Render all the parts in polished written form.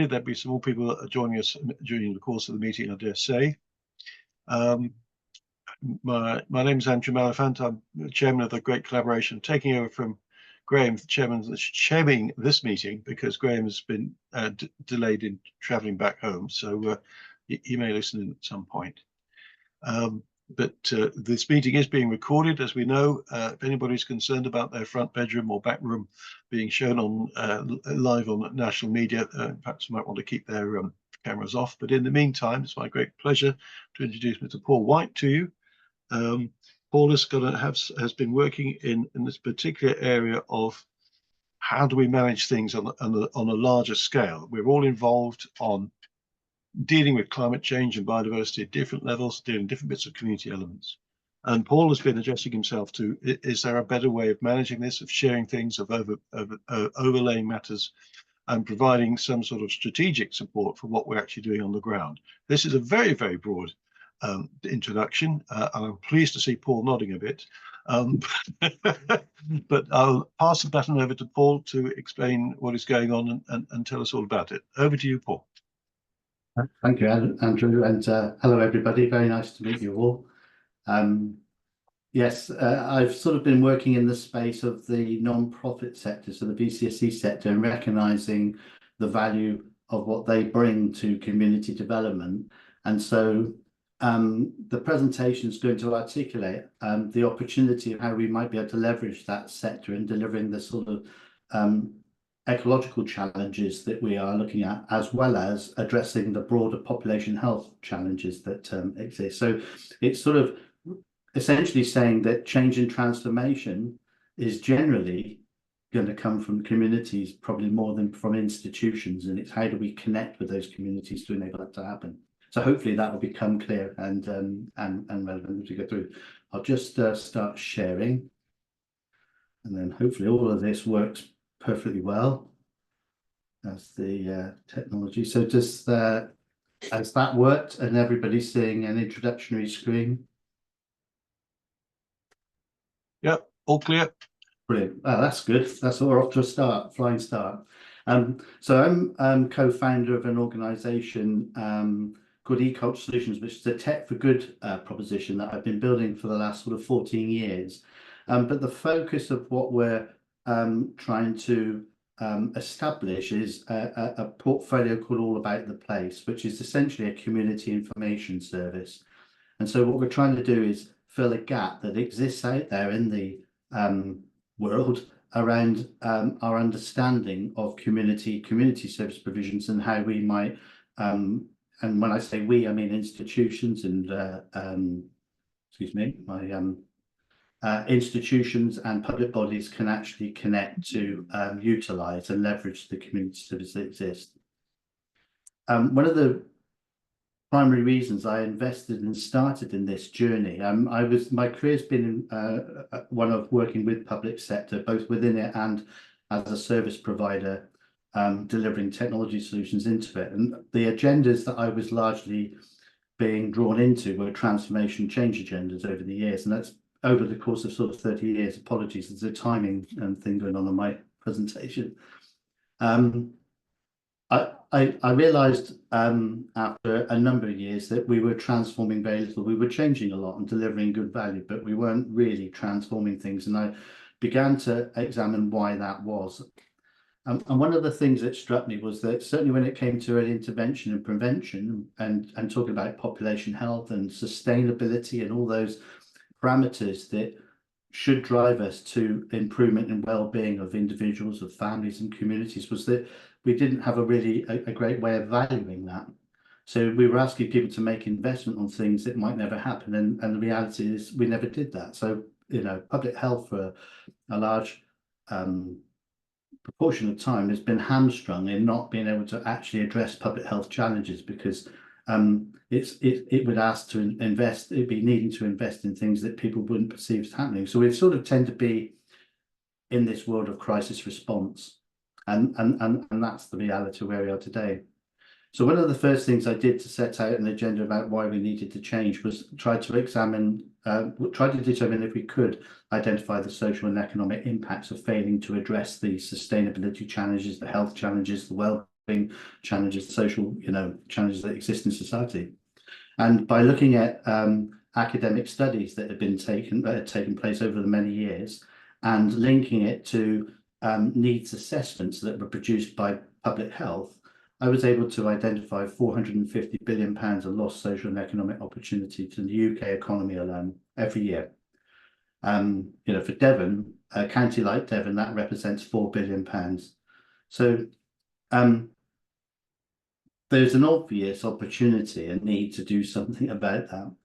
There'll be some more people joining us during the course of the meeting, I dare say. My name is Andrew Malafant. I'm the chairman of the Great Collaboration, taking over from Graham, chairing this meeting because Graham has been delayed in travelling back home, so he may listen in at some point. But this meeting is being recorded, as we know. If anybody's concerned about their front bedroom or back room being shown on live on national media, perhaps you might want to keep their cameras off. But in the meantime, it's my great pleasure to introduce Mr. Paul White to you. Paul has been working in this particular area of how do we manage things on a larger scale. We're all involved on dealing with climate change and biodiversity at different levels, dealing different bits of community elements. And Paul has been addressing himself to, is there a better way of managing this, of sharing things, of overlaying matters, and providing some sort of strategic support for what we're actually doing on the ground. This is a very, very broad introduction, and I'm pleased to see Paul nodding a bit. But I'll pass the baton over to Paul to explain what is going on and tell us all about it. Over to you, Paul. Thank you, Andrew, and hello everybody. Very nice to meet you all. Yes, I've sort of been working in the space of the non-profit sector, so the VCSE sector, and recognising the value of what they bring to community development. And so the presentation is going to articulate the opportunity of how we might be able to leverage that sector in delivering the sort of ecological challenges that we are looking at, as well as addressing the broader population health challenges that exist. So it's sort of essentially saying that change and transformation is generally going to come from communities, probably more than from institutions, and it's how do we connect with those communities to enable that to happen. So hopefully that will become clear and relevant as we go through. I'll just start sharing, and then hopefully all of this works perfectly well as the technology. So just has that worked and everybody's seeing an introductory screen? Yep, all clear. Brilliant. Oh, that's good. That's all, we're off to a start, flying start. So I'm co-founder of an organisation called eCulture Solutions, which is a tech for good proposition that I've been building for the last sort of 14 years. But the focus of what we're trying to establish is a portfolio called All About the Place, which is essentially a community information service. And so what we're trying to do is fill a gap that exists out there in the world around our understanding of community service provisions and how we might, and when I say we, I mean institutions and institutions and public bodies can actually connect to utilise and leverage the community services that exist. One of the primary reasons I invested and started in this journey, my career's been one of working with public sector, both within it and as a service provider, delivering technology solutions into it. And the agendas that I was largely being drawn into were transformation change agendas over the years, and that's over the course of sort of 30 years. Apologies, there's a timing thing going on my presentation. I realised after a number of years that we were transforming very little. We were changing a lot and delivering good value, but we weren't really transforming things. And I began to examine why that was. And one of the things that struck me was that certainly when it came to early intervention and prevention and talking about population health and sustainability and all those parameters that should drive us to improvement in well-being of individuals, of families and communities, was that we didn't have a great way of valuing that. So we were asking people to make investment on things that might never happen, and the reality is we never did that. So, you know, public health for a large proportion of time has been hamstrung in not being able to actually address public health challenges because it would ask to invest, it'd be needing to invest in things that people wouldn't perceive as happening. So we sort of tend to be in this world of crisis response, and that's the reality where we are today. So one of the first things I did to set out an agenda about why we needed to change was try to determine if we could identify the social and economic impacts of failing to address the sustainability challenges, the health challenges, the well challenges, social, challenges that exist in society. And by looking at academic studies that have been taken place over the many years and linking it to needs assessments that were produced by public health, I was able to identify £450 billion of lost social and economic opportunity to the UK economy alone every year. For Devon, a county like Devon, that represents £4 billion. So there's an obvious opportunity and need to do something about that.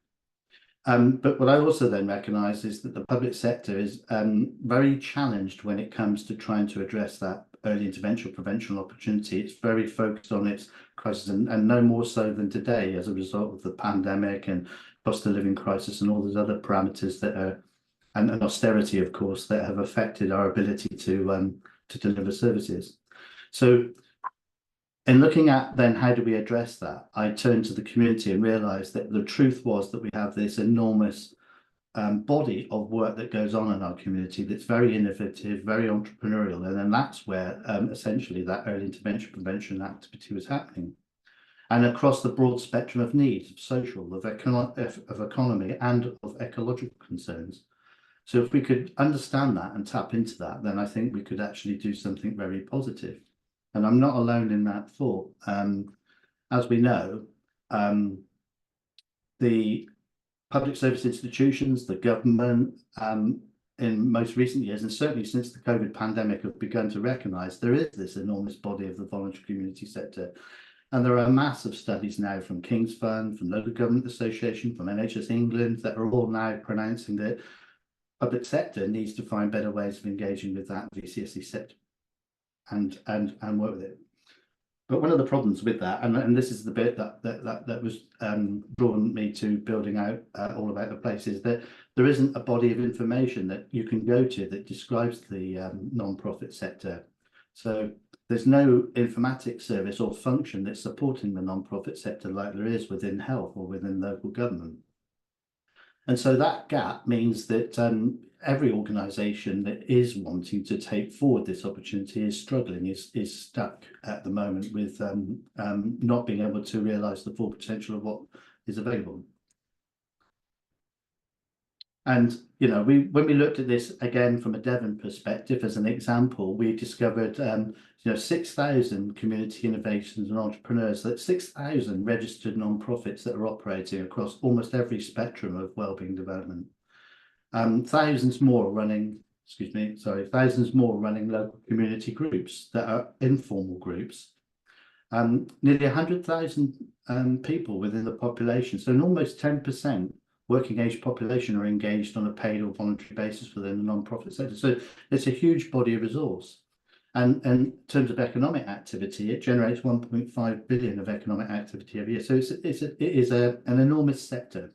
But what I also then recognise is that the public sector is very challenged when it comes to trying to address that early intervention prevention opportunity. It's very focused on its crisis, and no more so than today as a result of the pandemic and cost of living crisis and all those other parameters that are, and austerity, of course, that have affected our ability to deliver services. So in looking at then how do we address that, I turned to the community and realised that the truth was that we have this enormous body of work that goes on in our community that's very innovative, very entrepreneurial, and then that's where essentially that early intervention prevention activity was happening. And across the broad spectrum of needs, of social, of economy, and of ecological concerns. So if we could understand that and tap into that, then I think we could actually do something very positive. And I'm not alone in that thought. As we know, the public service institutions, the government, in most recent years, and certainly since the COVID pandemic, have begun to recognise there is this enormous body of the voluntary community sector. And there are a mass of studies now from King's Fund, from Local Government Association, from NHS England, that are all now pronouncing that public sector needs to find better ways of engaging with that VCSE sector and work with it. But one of the problems with that, and this is the bit that was drawn me to building out all about the place, is that there isn't a body of information that you can go to that describes the non-profit sector. So there's no informatics service or function that's supporting the non-profit sector like there is within health or within local government. And so that gap means that every organisation that is wanting to take forward this opportunity is struggling, is stuck at the moment with not being able to realise the full potential of what is available. And when we looked at this again from a Devon perspective, as an example, we discovered 6,000 community innovations and entrepreneurs, that 6,000 registered non-profits that are operating across almost every spectrum of wellbeing development. Thousands more running local community groups that are informal groups. Nearly 100,000 people within the population, so an almost 10% working age population are engaged on a paid or voluntary basis within the non-profit sector. So it's a huge body of resource. And in terms of economic activity, it generates 1.5 billion of economic activity every year. So it is an enormous sector.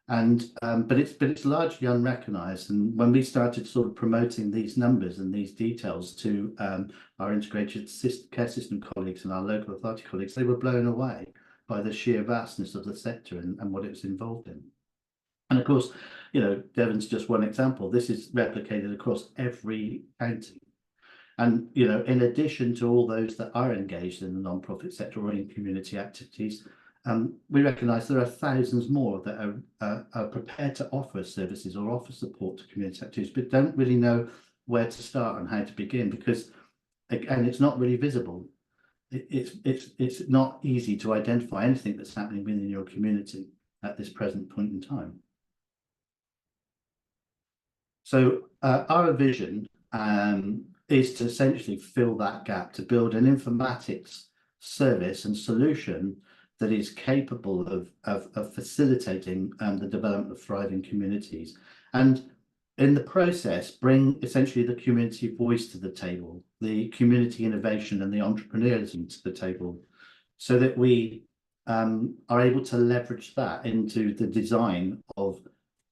And but it's largely unrecognised. And when we started sort of promoting these numbers and these details to our integrated care system colleagues and our local authority colleagues, they were blown away by the sheer vastness of the sector and what it was involved in. And of course, Devon's just one example. This is replicated across every county. And, in addition to all those that are engaged in the non-profit sector or in community activities, we recognise there are thousands more that are prepared to offer services or offer support to community activities, but don't really know where to start and how to begin, because, again, it's not really visible. It's not easy to identify anything that's happening within your community at this present point in time. So our vision is to essentially fill that gap, to build an informatics service and solution that is capable of facilitating the development of thriving communities, and in the process bring essentially the community voice to the table, the community innovation and the entrepreneurialism to the table, so that we are able to leverage that into the design of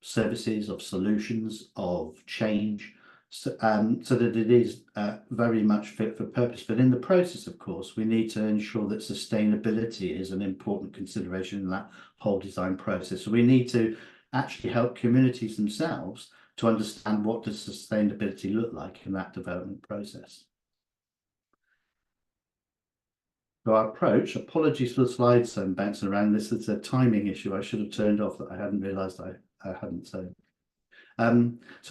services, of solutions, of change, so that it is very much fit for purpose. But in the process, of course, we need to ensure that sustainability is an important consideration in that whole design process. So we need to actually help communities themselves to understand what does sustainability look like in that development process. So our approach, apologies for the slides bouncing around. This is a timing issue I should have turned off that I hadn't realised I hadn't. So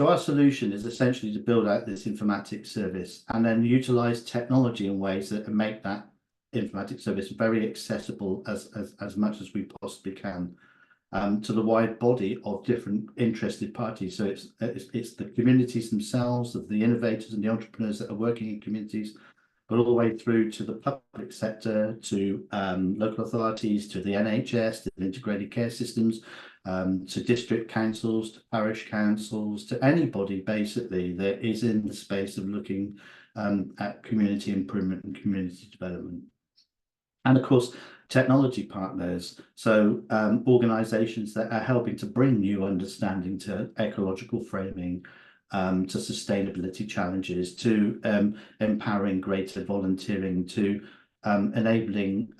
our solution is essentially to build out this informatics service and then utilise technology in ways that make that informatics service very accessible as much as we possibly can to the wide body of different interested parties. So it's the communities themselves, of the innovators and the entrepreneurs that are working in communities, but all the way through to the public sector, to local authorities, to the NHS, to the integrated care systems, to district councils, to parish councils, to anybody basically that is in the space of looking at community improvement and community development. And of course, technology partners, so organisations that are helping to bring new understanding to ecological framing, to sustainability challenges, to empowering greater volunteering, to enabling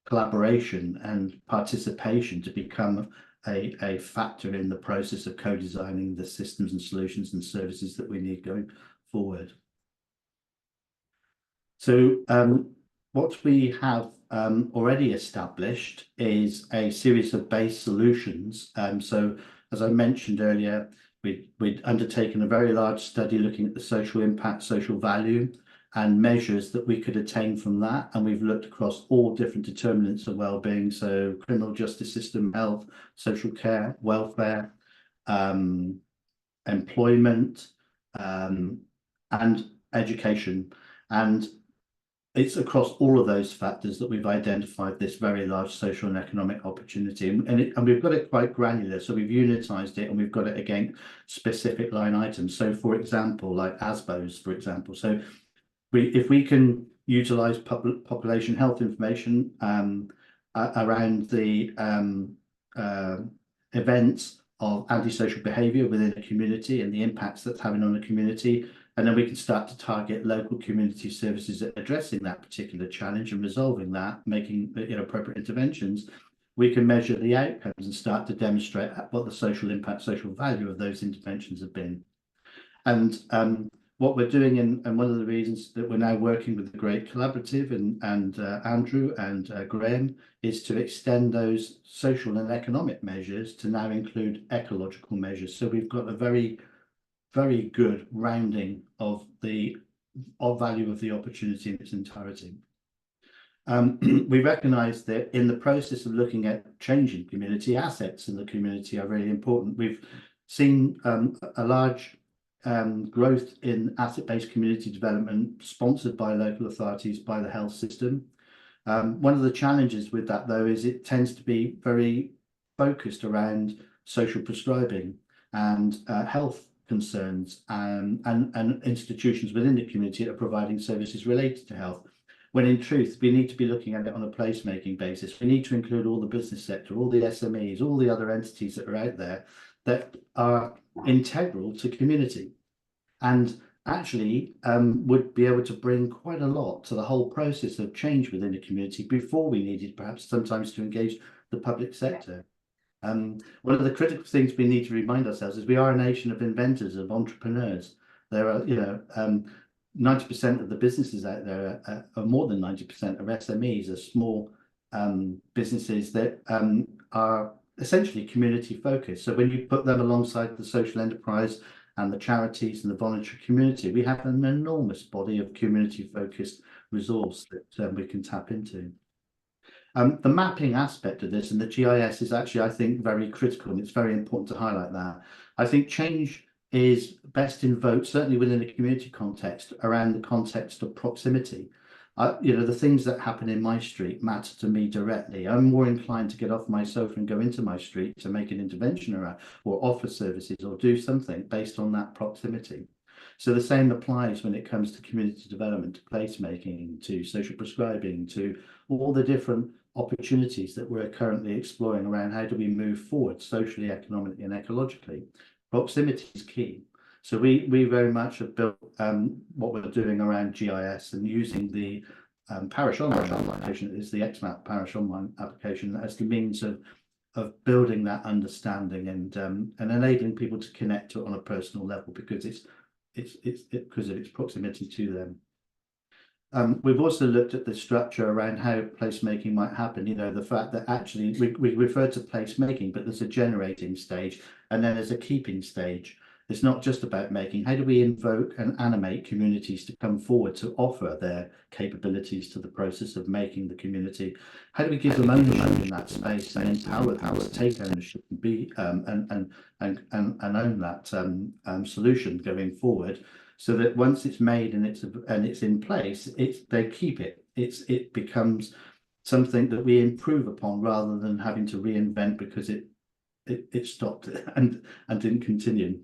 collaboration and participation to become a factor in the process of co-designing the systems and solutions and services that we need going forward. So what we have already established is a series of base solutions. So as I mentioned earlier, we'd undertaken a very large study looking at the social impact, social value, and measures that we could attain from that. And we've looked across all different determinants of well-being, so criminal justice system, health, social care, welfare, employment, and education. And it's across all of those factors that we've identified this very large social and economic opportunity, and we've got it quite granular. So we've unitized it and we've got it against specific line items. So for example, like ASBOs, for example. So if we can utilize population health information around the events of antisocial behaviour within a community and the impacts that's having on a community, and then we can start to target local community services at addressing that particular challenge and resolving that, making appropriate interventions. We can measure the outcomes and start to demonstrate what the social impact, social value of those interventions have been. And what we're doing, and one of the reasons that we're now working with the Great Collaborative and Andrew and Graham, is to extend those social and economic measures to now include ecological measures. So we've got a very, very good rounding of the value of the opportunity in its entirety. We recognise that in the process of looking at changing community, assets in the community are really important. We've seen a large growth in asset-based community development sponsored by local authorities, by the health system. One of the challenges with that, though, is it tends to be very focused around social prescribing and health concerns and institutions within the community that are providing services related to health, when in truth we need to be looking at it on a placemaking basis. We need to include all the business sector, all the SMEs, all the other entities that are out there that are integral to community and actually would be able to bring quite a lot to the whole process of change within the community before we needed perhaps sometimes to engage the public sector. One of the critical things we need to remind ourselves is we are a nation of inventors, of entrepreneurs. There are, 90% of the businesses out there are more than 90% of SMEs are small businesses that are essentially community focused. So when you put them alongside the social enterprise and the charities and the voluntary community, we have an enormous body of community focused resource that we can tap into. The mapping aspect of this and the GIS is actually, I think, very critical, and it's very important to highlight that. I think change is best invoked, certainly within a community context, around the context of proximity. The things that happen in my street matter to me directly. I'm more inclined to get off my sofa and go into my street to make an intervention around, or offer services, or do something based on that proximity. So the same applies when it comes to community development, to placemaking, to social prescribing, to all the different opportunities that we're currently exploring around how do we move forward socially, economically, and ecologically. Proximity is key. So we very much have built what we're doing around GIS and using the parish online application, is the XMAP parish online application, as the means of building that understanding and enabling people to connect to it on a personal level because it's because of its proximity to them. we've also looked at the structure around how placemaking might happen. You know, the fact that actually we refer to placemaking, but there's a generating stage and then there's a keeping stage. It's not just about making. How do we invoke and animate communities to come forward to offer their capabilities to the process of making the community? How do we give them ownership in that space and empower them to take ownership and be and own that solution going forward? So that once it's made and it's in place, they keep it. It becomes something that we improve upon rather than having to reinvent because it stopped and didn't continue.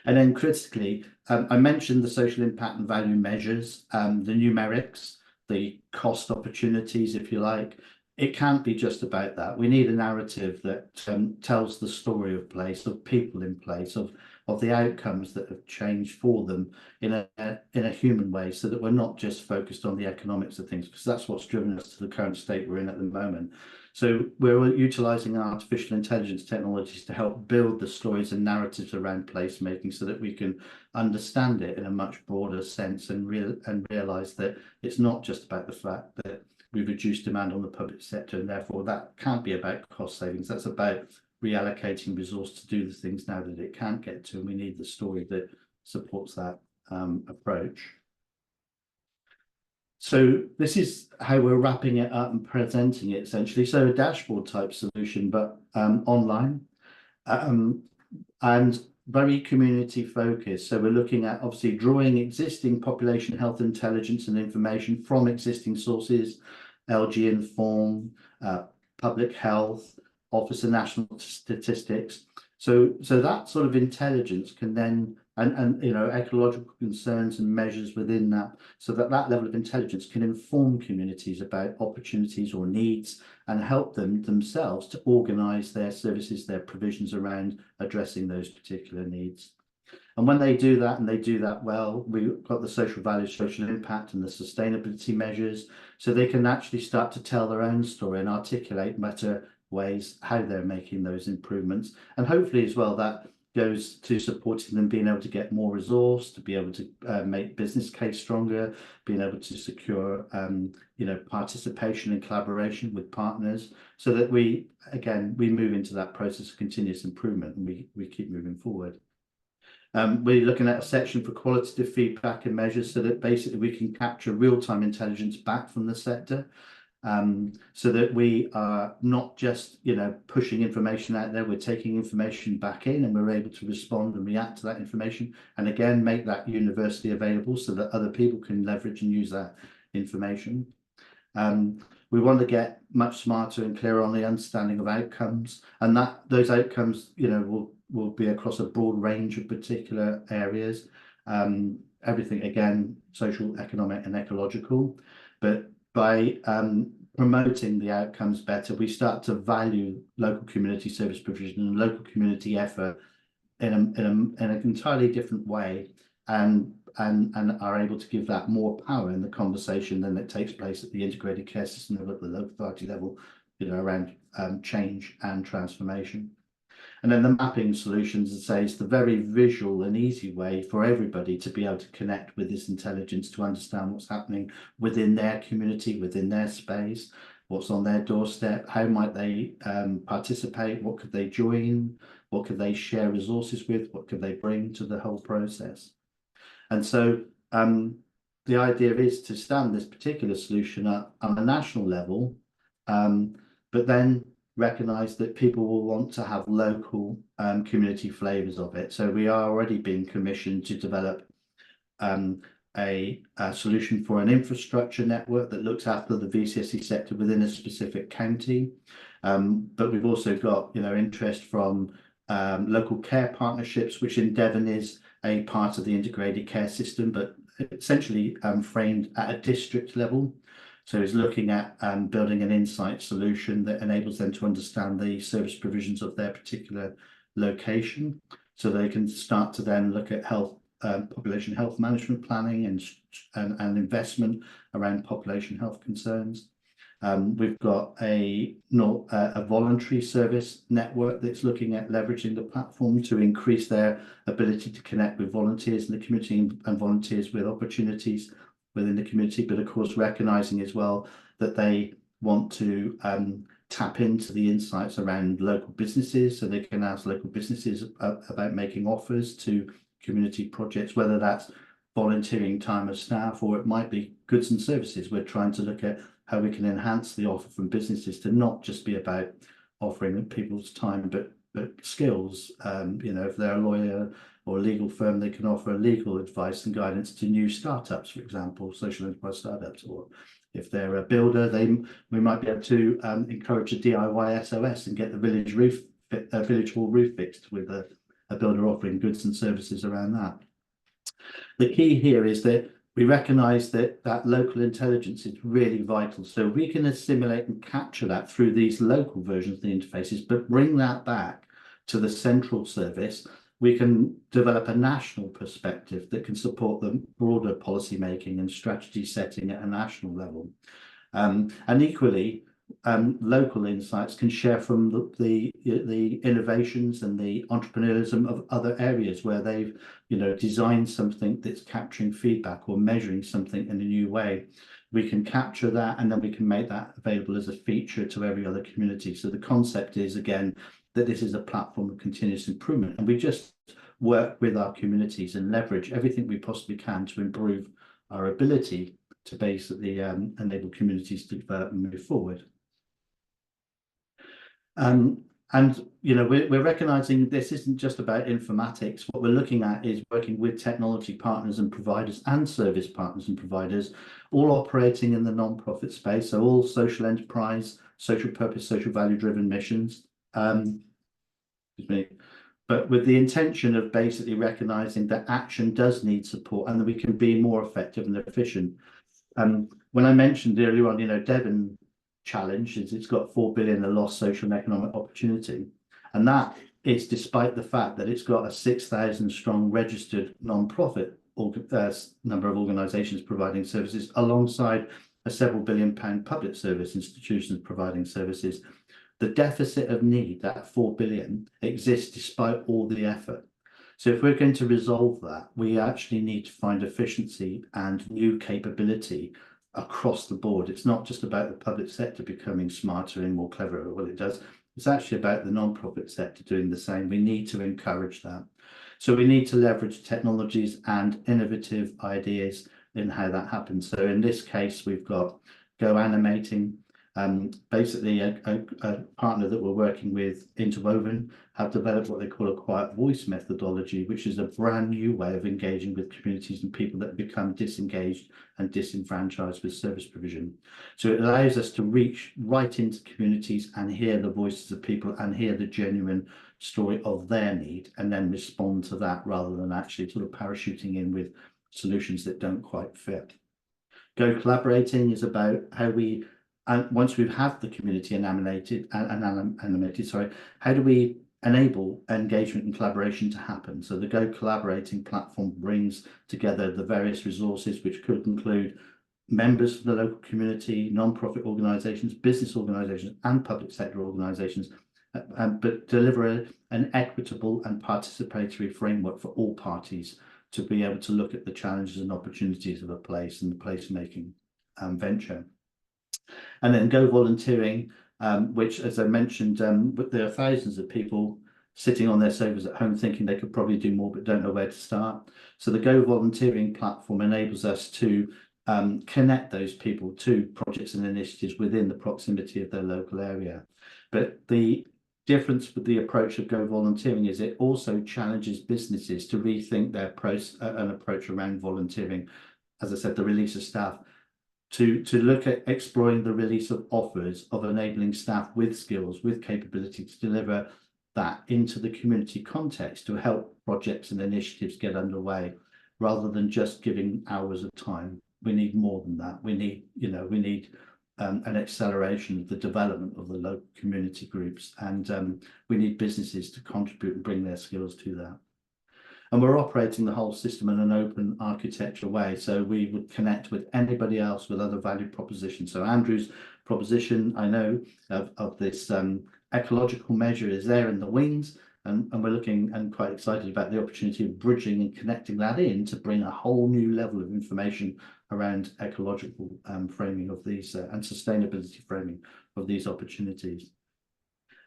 And then critically, I mentioned the social impact and value measures, the numerics, the cost opportunities, if you like. It can't be just about that. We need a narrative that tells the story of place, of people in place, of the outcomes that have changed for them in a human way, so that we're not just focused on the economics of things, because that's what's driven us to the current state we're in at the moment. So we're utilising artificial intelligence technologies to help build the stories and narratives around placemaking so that we can understand it in a much broader sense and realise that it's not just about the fact that we've reduced demand on the public sector and therefore that can't be about cost savings. That's about reallocating resource to do the things now that it can't get to, and we need the story that supports that approach. So this is how we're wrapping it up and presenting it essentially. So a dashboard type solution, but online and very community focused. So we're looking at obviously drawing existing population health intelligence and information from existing sources, LG Inform, Public Health, Office of National Statistics. So that sort of intelligence can then and you know, ecological concerns and measures within that, so that level of intelligence can inform communities about opportunities or needs and help them themselves to organise their services, their provisions around addressing those particular needs. And when they do that, and they do that well, we've got the social value, social impact, and the sustainability measures, so they can actually start to tell their own story and articulate better ways how they're making those improvements. And hopefully as well, that goes to supporting them being able to get more resource, to be able to make business case stronger, being able to secure you know, participation and collaboration with partners, so that we move into that process of continuous improvement and we keep moving forward. We're looking at a section for qualitative feedback and measures, so that basically we can capture real-time intelligence back from the sector. So that we are not just, you know, pushing information out there, we're taking information back in and we're able to respond and react to that information, and again make that universally available so that other people can leverage and use that information. We want to get much smarter and clearer on the understanding of outcomes, and that those outcomes, you know, will be across a broad range of particular areas, everything again social, economic and ecological. But by promoting the outcomes better, we start to value local community service provision and local community effort in an entirely different way, and are able to give that more power in the conversation than it takes place at the integrated care system level, at the local authority level, you know, around change and transformation. And then the mapping solutions, as I say, is the very visual and easy way for everybody to be able to connect with this intelligence, to understand what's happening within their community, within their space, what's on their doorstep, how might they participate, what could they join, what could they share resources with, what could they bring to the whole process. And so the idea is to stand this particular solution up on a national level, but then recognise that people will want to have local community flavours of it. So we are already being commissioned to develop a solution for an infrastructure network that looks after the VCSE sector within a specific county. But we've also got, you know, interest from local care partnerships, which in Devon is a part of the integrated care system, but essentially framed at a district level. So it's looking at building an insight solution that enables them to understand the service provisions of their particular location, so they can start to then look at health, population health management planning and investment around population health concerns. We've got a voluntary service network that's looking at leveraging the platform to increase their ability to connect with volunteers in the community and volunteers with opportunities within the community, but of course recognizing as well that they want to tap into the insights around local businesses, so they can ask local businesses about making offers to community projects, whether that's volunteering time of staff or it might be goods and services. We're trying to look at how we can enhance the offer from businesses to not just be about offering people's time, but skills. You know, if they're a lawyer or a legal firm, they can offer legal advice and guidance to new startups, for example, social enterprise startups. Or if they're a builder, we might be able to encourage a DIY SOS and get the village hall roof fixed with a builder offering goods and services around that. The key here is that we recognise that local intelligence is really vital. So we can assimilate and capture that through these local versions of the interfaces, but bring that back to the central service. We can develop a national perspective that can support the broader policy making and strategy setting at a national level. And equally, local insights can share from the innovations and the entrepreneurialism of other areas where they've, you know, designed something that's capturing feedback or measuring something in a new way. We can capture that and then we can make that available as a feature to every other community. So the concept is, again, that this is a platform of continuous improvement, and we just work with our communities and leverage everything we possibly can to improve our ability to basically enable communities to develop and move forward. And you know, we're recognizing this isn't just about informatics. What we're looking at is working with technology partners and providers and service partners and providers, all operating in the non-profit space, so all social enterprise, social purpose, social value driven missions. But with the intention of basically recognizing that action does need support and that we can be more effective and efficient. When I mentioned earlier on, you know, Devon challenge is it's got 4 billion in lost social and economic opportunity, and that is despite the fact that it's got a 6,000 strong registered non-profit number of organisations providing services, alongside a several billion-pound public service institutions providing services. The deficit of need, that 4 billion, exists despite all the effort. So if we're going to resolve that, we actually need to find efficiency and new capability across the board. It's not just about the public sector becoming smarter and more clever at what it does. It's actually about the non-profit sector doing the same. We need to encourage that. So we need to leverage technologies and innovative ideas in how that happens. So in this case, we've got Go Animating. Basically a partner that we're working with, Interwoven, have developed what they call a quiet voice methodology, which is a brand new way of engaging with communities and people that have become disengaged and disenfranchised with service provision. So it allows us to reach right into communities and hear the voices of people and hear the genuine story of their need, and then respond to that rather than actually sort of parachuting in with solutions that don't quite fit. Go Collaborating is about how we, and once we've had the community animated, how do we enable engagement and collaboration to happen? So the Go Collaborating platform brings together the various resources, which could include members of the local community, non-profit organisations, business organisations, and public sector organisations, but deliver an equitable and participatory framework for all parties to be able to look at the challenges and opportunities of a place and the placemaking venture. And then Go Volunteering, which, as I mentioned, there are thousands of people sitting on their sofas at home thinking they could probably do more but don't know where to start. So the Go Volunteering platform enables us to connect those people to projects and initiatives within the proximity of their local area. But the difference with the approach of Go Volunteering is it also challenges businesses to rethink their approach around volunteering. As I said, the release of staff, to look at exploring the release of offers of enabling staff with skills, with capability to deliver that into the community context to help projects and initiatives get underway, rather than just giving hours of time. We need more than that. We need, an acceleration of the development of the local community groups, and we need businesses to contribute and bring their skills to that. And we're operating the whole system in an open architecture way. So we would connect with anybody else with other value propositions. So Andrew's proposition, I know, of this ecological measure is there in the wings. And we're looking and quite excited about the opportunity of bridging and connecting that in to bring a whole new level of information around ecological framing of these and sustainability framing of these opportunities.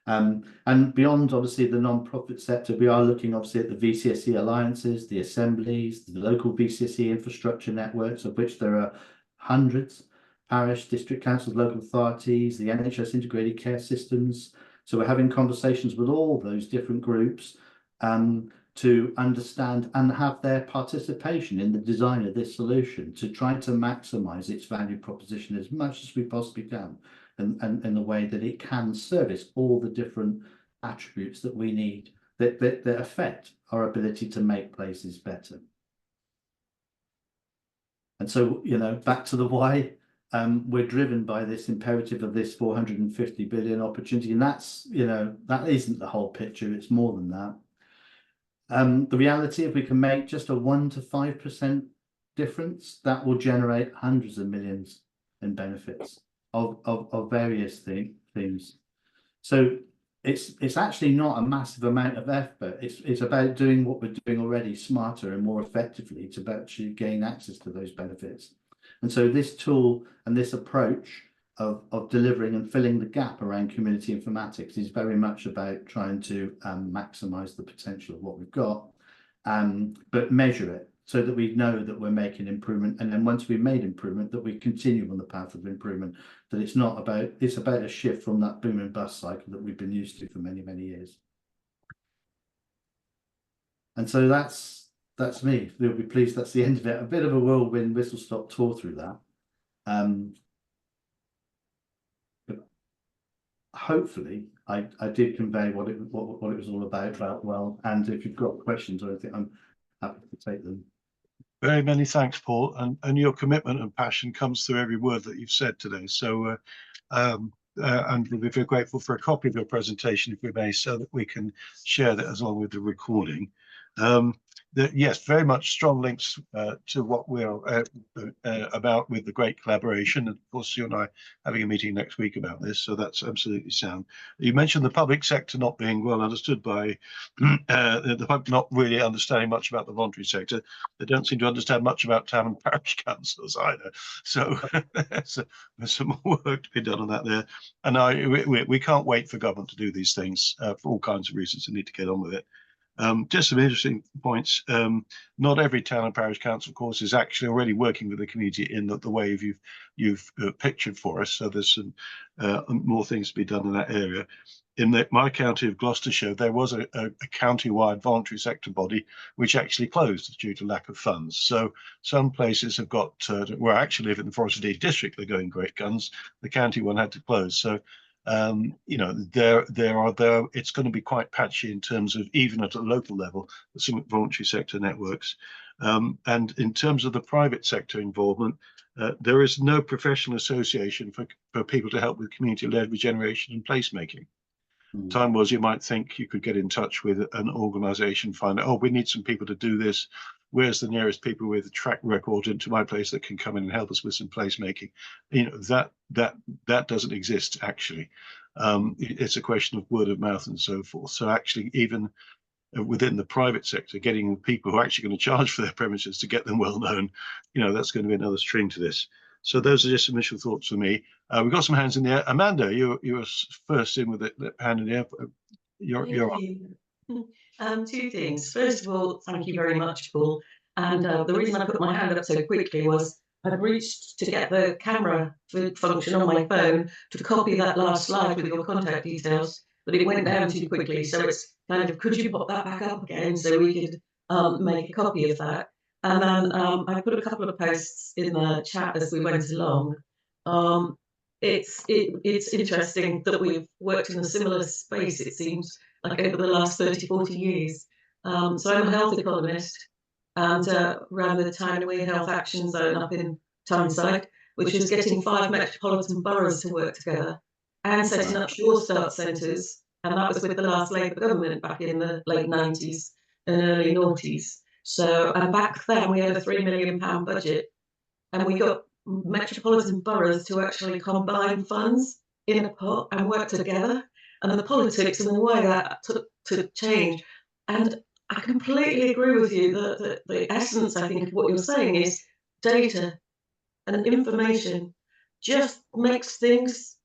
And beyond, obviously, the non-profit sector, we are looking, obviously, at the VCSE alliances, the assemblies, the local VCSE infrastructure networks, of which there are hundreds, parish, district councils, local authorities, the NHS integrated care systems. So we're having conversations with all those different groups to understand and have their participation in the design of this solution to try to maximise its value proposition as much as we possibly can, and in the way that it can service all the different attributes that we need that affect our ability to make places better. And so, you know, back to the why. We're driven by this imperative of this 450 billion opportunity, and that's, you know, that isn't the whole picture. It's more than that. The reality, if we can make just a 1 to 5% difference, that will generate hundreds of millions in benefits of various things. So it's actually not a massive amount of effort. It's about doing what we're doing already smarter and more effectively to actually gain access to those benefits. And so this tool and this approach of delivering and filling the gap around community informatics is very much about trying to maximise the potential of what we've got, but measure it so that we know that we're making improvement. And then once we've made improvement, that we continue on the path of improvement, that it's about a shift from that boom and bust cycle that we've been used to for many, many years. And so that's me. You'll be pleased that's the end of it. A bit of a whirlwind whistle-stop tour through that. But hopefully I did convey what it was all about well. And if you've got questions or anything, I'm happy to take them. Very many thanks, Paul, and your commitment and passion comes through every word that you've said today. So, and we'll be very grateful for a copy of your presentation, if we may, so that we can share that as along with the recording. Yes, very much strong links to what we're about with the great collaboration. And of course, you and I having a meeting next week about this, so that's absolutely sound. You mentioned the public sector not being well understood by the public, not really understanding much about the voluntary sector. They don't seem to understand much about town and parish councils either. So there's some more work to be done on that there. And we can't wait for government to do these things for all kinds of reasons. They need to get on with it. Just some interesting points. Not every town and parish council, of course, is actually already working with the community in the way you've pictured for us. So there's some more things to be done in that area. In my county of Gloucestershire, there was a county-wide voluntary sector body which actually closed due to lack of funds. So some places have got, where I actually live in the Forest Indeed district, they're going great guns. The county one had to close. So you know, it's going to be quite patchy in terms of, even at a local level, the voluntary sector networks. And in terms of the private sector involvement, there is no professional association for people to help with community-led regeneration and placemaking. Time was, you might think you could get in touch with an organization, find out, oh, we need some people to do this. Where's the nearest people with a track record into my place that can come in and help us with some placemaking? You know, that doesn't exist actually. It's a question of word of mouth and so forth. So actually, even within the private sector, getting people who are actually going to charge for their premises to get them well known, you know, that's going to be another string to this. So those are just initial thoughts for me. We've got some hands in the air. Amanda, you were first in with the hand in the air. You're on. Two things. First of all, thank you very much, Paul. And the reason I put my hand up so quickly was I'd reached to get the camera function on my phone to copy that last slide with your contact details, but it went down too quickly. So it's kind of, could you pop that back up again so we could make a copy of that? And then I put a couple of posts in the chat as we went along. It's interesting that we've worked in a similar space, it seems, like over the last 30, 40 years. So I'm a health economist and ran the Town and Weir Health Action Zone up in Tyneside, which was getting 5 metropolitan boroughs to work together and setting up Sure Start centres. And that was with the last Labour government back in the late 90s and early noughties. So, and back then we had a £3 million budget, and we got metropolitan boroughs to actually combine funds in a pot and work together. and the politics and the way that took to change. And I completely agree with you that the essence, I think, of what you're saying is data and information just makes things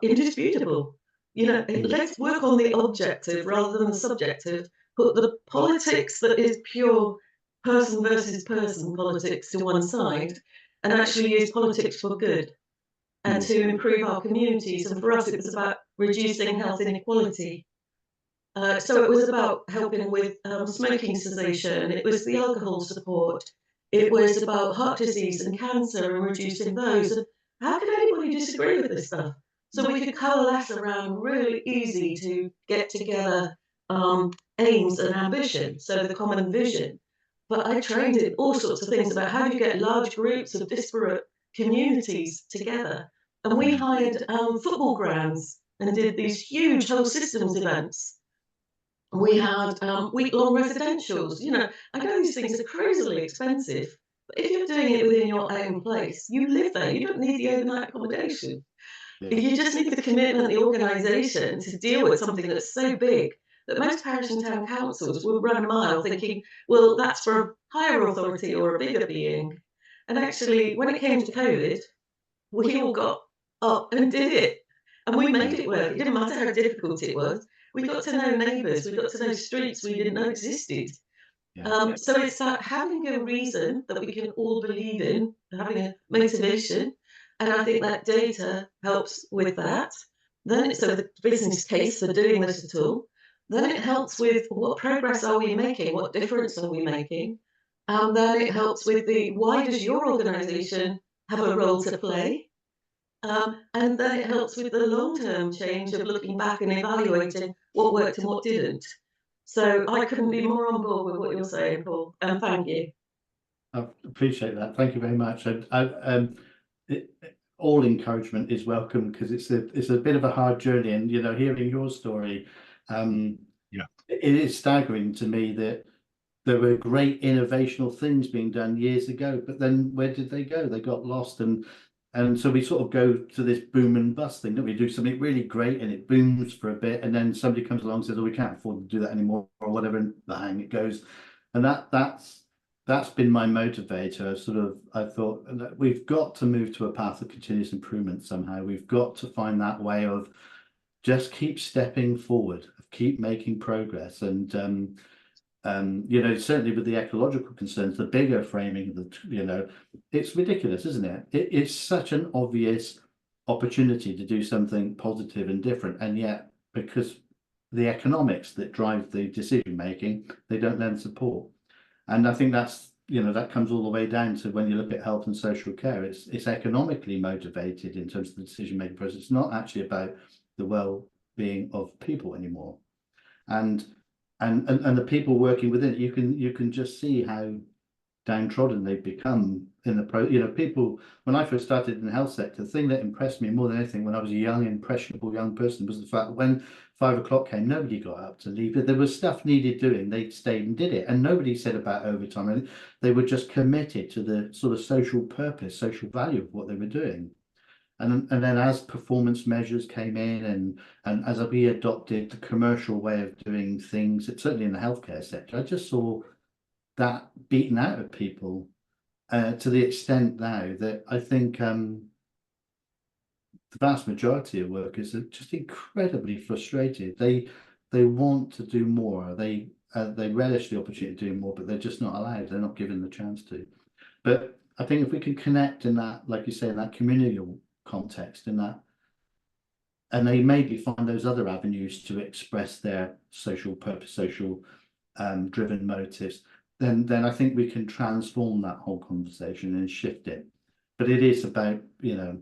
indisputable. You know, let's work on the objective rather than the subjective. Put the politics that is pure person versus person politics to one side, and actually use politics for good and to improve our communities. And for us, it was about reducing health inequality. So it was about helping with smoking cessation. It was the alcohol support. It was about heart disease and cancer and reducing those. And how could anybody disagree with this stuff? So we could coalesce around really easy to get together aims and ambition, so the common vision. But I trained in all sorts of things about how do you get large groups of disparate communities together. And we hired football grounds and did these huge whole systems events. We had week-long residentials. You know, I know these things are crazily expensive, but if you're doing it within your own place, you live there. You don't need the overnight accommodation. Yeah. You just need the commitment, the organisation to deal with something that's so big that most parish and town councils will run a mile thinking, well, that's for a higher authority or a bigger being. And actually, when it came to COVID, we all got up and did it. And we made it work. It didn't matter how difficult it was. We got to know neighbours, we got to know streets we didn't know existed. Yeah. So it's that having a reason that we can all believe in, having a motivation. And I think that data helps with that. Then so the business case for doing this at all. Then it helps with what progress are we making? What difference are we making? And then it helps with the why does your organisation have a role to play? And then it helps with the long-term change of looking back and evaluating what worked and what didn't. So I couldn't be more on board with what you're saying, Paul. Thank you. I appreciate that. Thank you very much. And all encouragement is welcome because it's a bit of a hard journey. And you know, hearing your story, it is staggering to me that there were great innovational things being done years ago, but then where did they go? They got lost, and so we sort of go to this boom and bust thing, don't we? Do something really great and it booms for a bit, and then somebody comes along and says, "Oh, we can't afford to do that anymore," or whatever, and bang, it goes. And that's been my motivator. I thought that we've got to move to a path of continuous improvement somehow. We've got to find that way of just keep stepping forward, keep making progress, and you know, certainly with the ecological concerns, the bigger framing of the, you know, it's ridiculous, isn't it? It's such an obvious opportunity to do something positive and different, and yet because the economics that drive the decision making, they don't lend support. And I think that's, you know, that comes all the way down to when you look at health and social care. It's economically motivated in terms of the decision making process. It's not actually about the well-being of people anymore. And the people working within it, you can just see how downtrodden they've become in the you know, people, when I first started in the health sector, the thing that impressed me more than anything when I was a young, impressionable young person was the fact that when 5 o'clock came, nobody got up to leave it. There was stuff needed doing, they stayed and did it, and nobody said about overtime. They were just committed to the sort of social purpose, social value of what they were doing. And then as performance measures came in and as we adopted the commercial way of doing things, certainly in the healthcare sector, I just saw that beaten out of people to the extent now that I think the vast majority of workers are just incredibly frustrated. They want to do more. They relish the opportunity to do more, but they're just not allowed. They're not given the chance to. But I think if we can connect in that, like you say, in that communal context, in that, and they maybe find those other avenues to express their social purpose, social driven motives, then I think we can transform that whole conversation and shift it. But it is about, you know,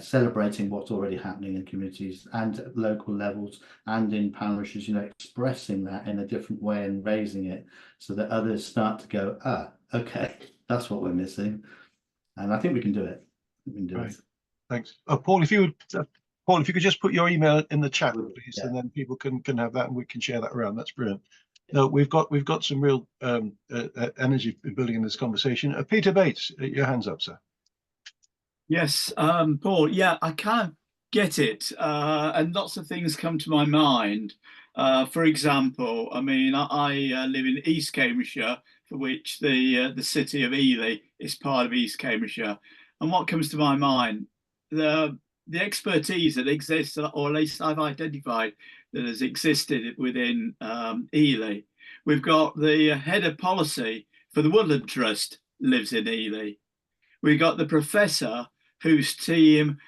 celebrating what's already happening in communities and at local levels and in parishes, you know, expressing that in a different way and raising it so that others start to go, okay, that's what we're missing. And I think we can do it. We can do it. Thanks. Paul, if you could just put your email in the chat, please, and then people can have that and we can share that around. That's brilliant. No, we've got some real energy building in this conversation. Peter Bates, your hand's up, sir. Yes, Paul. Yeah, I kind of get it, and lots of things come to my mind. For example, I mean, I live in East Cambridgeshire, for which the city of Ely is part of East Cambridgeshire. And what comes to my mind, the expertise that exists, or at least I've identified that has existed within Ely. We've got the head of policy for the Woodland Trust lives in Ely. We've got the professor whose team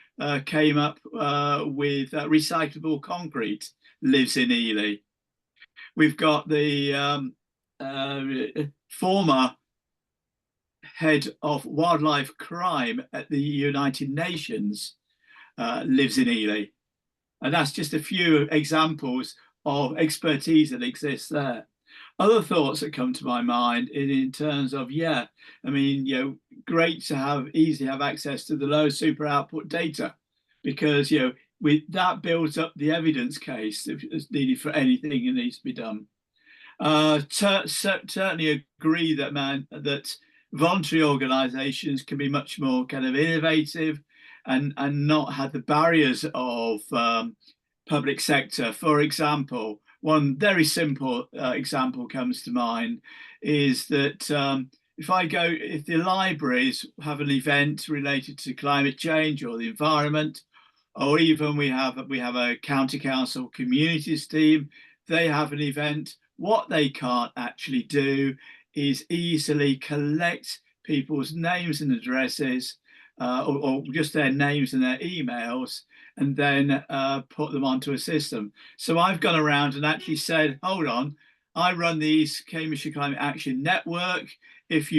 came up with recyclable concrete, lives in Ely. We've got the former head of wildlife crime at the United Nations, lives in Ely. And that's just a few examples of expertise that exists there. Other thoughts that come to my mind in terms of, I mean, great to easily have access to the low super output data, because, that builds up the evidence case that's needed for anything that needs to be done. Certainly agree that voluntary organisations can be much more kind of innovative and not have the barriers of public sector. For example, one very simple example comes to mind is that if the libraries have an event related to climate change or the environment, or even we have a county council communities team, they have an event, what they can't actually do is easily collect people's names and addresses, or just their names and their emails, and then put them onto a system. So I've gone around and actually said, hold on, I run the East Cambridgeshire Climate Action Network. If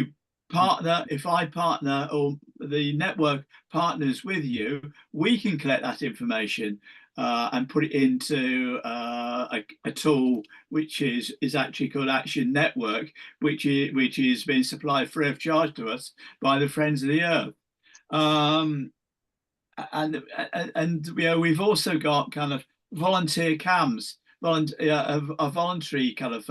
I partner, or the network partners with you, we can collect that information and put it into a tool which is actually called Action Network, which is being supplied free of charge to us by the Friends of the Earth. And we've also got kind of volunteer cams, a voluntary kind of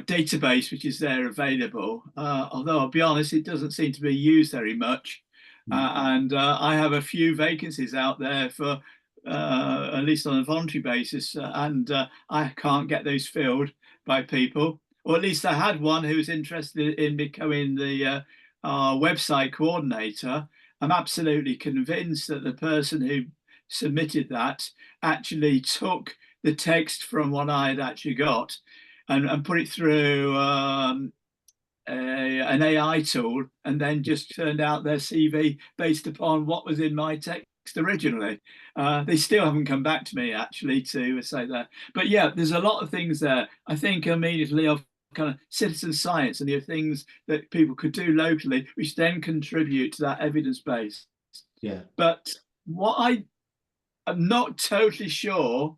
database which is there available. Although I'll be honest, it doesn't seem to be used very much. And I have a few vacancies out there for at least on a voluntary basis, and I can't get those filled by people. Or at least I had one who was interested in becoming the website coordinator. I'm absolutely convinced that the person who submitted that actually took the text from what I had actually got and put it through an AI tool, and then just turned out their CV based upon what was in my text originally. They still haven't come back to me actually to say that. But yeah, there's a lot of things there. I think immediately of kind of citizen science and the things that people could do locally, which then contribute to that evidence base. Yeah. But what I'm not totally sure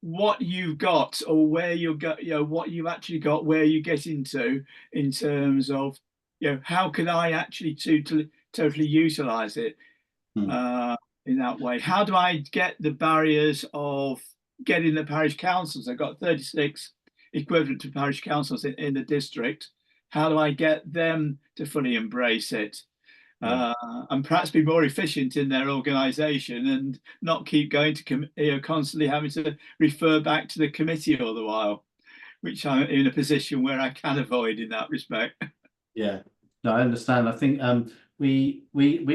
what you've got or where you go, what you've actually got, where you get into in terms of, how can I actually totally utilize it in that way? How do I get the barriers of getting the parish councils? I've got 36 equivalent to parish councils in the district. How do I get them to fully embrace it? And perhaps be more efficient in their organisation and not keep going to constantly having to refer back to the committee all the while, which I'm in a position where I can avoid in that respect. Yeah, no, I understand. I think we've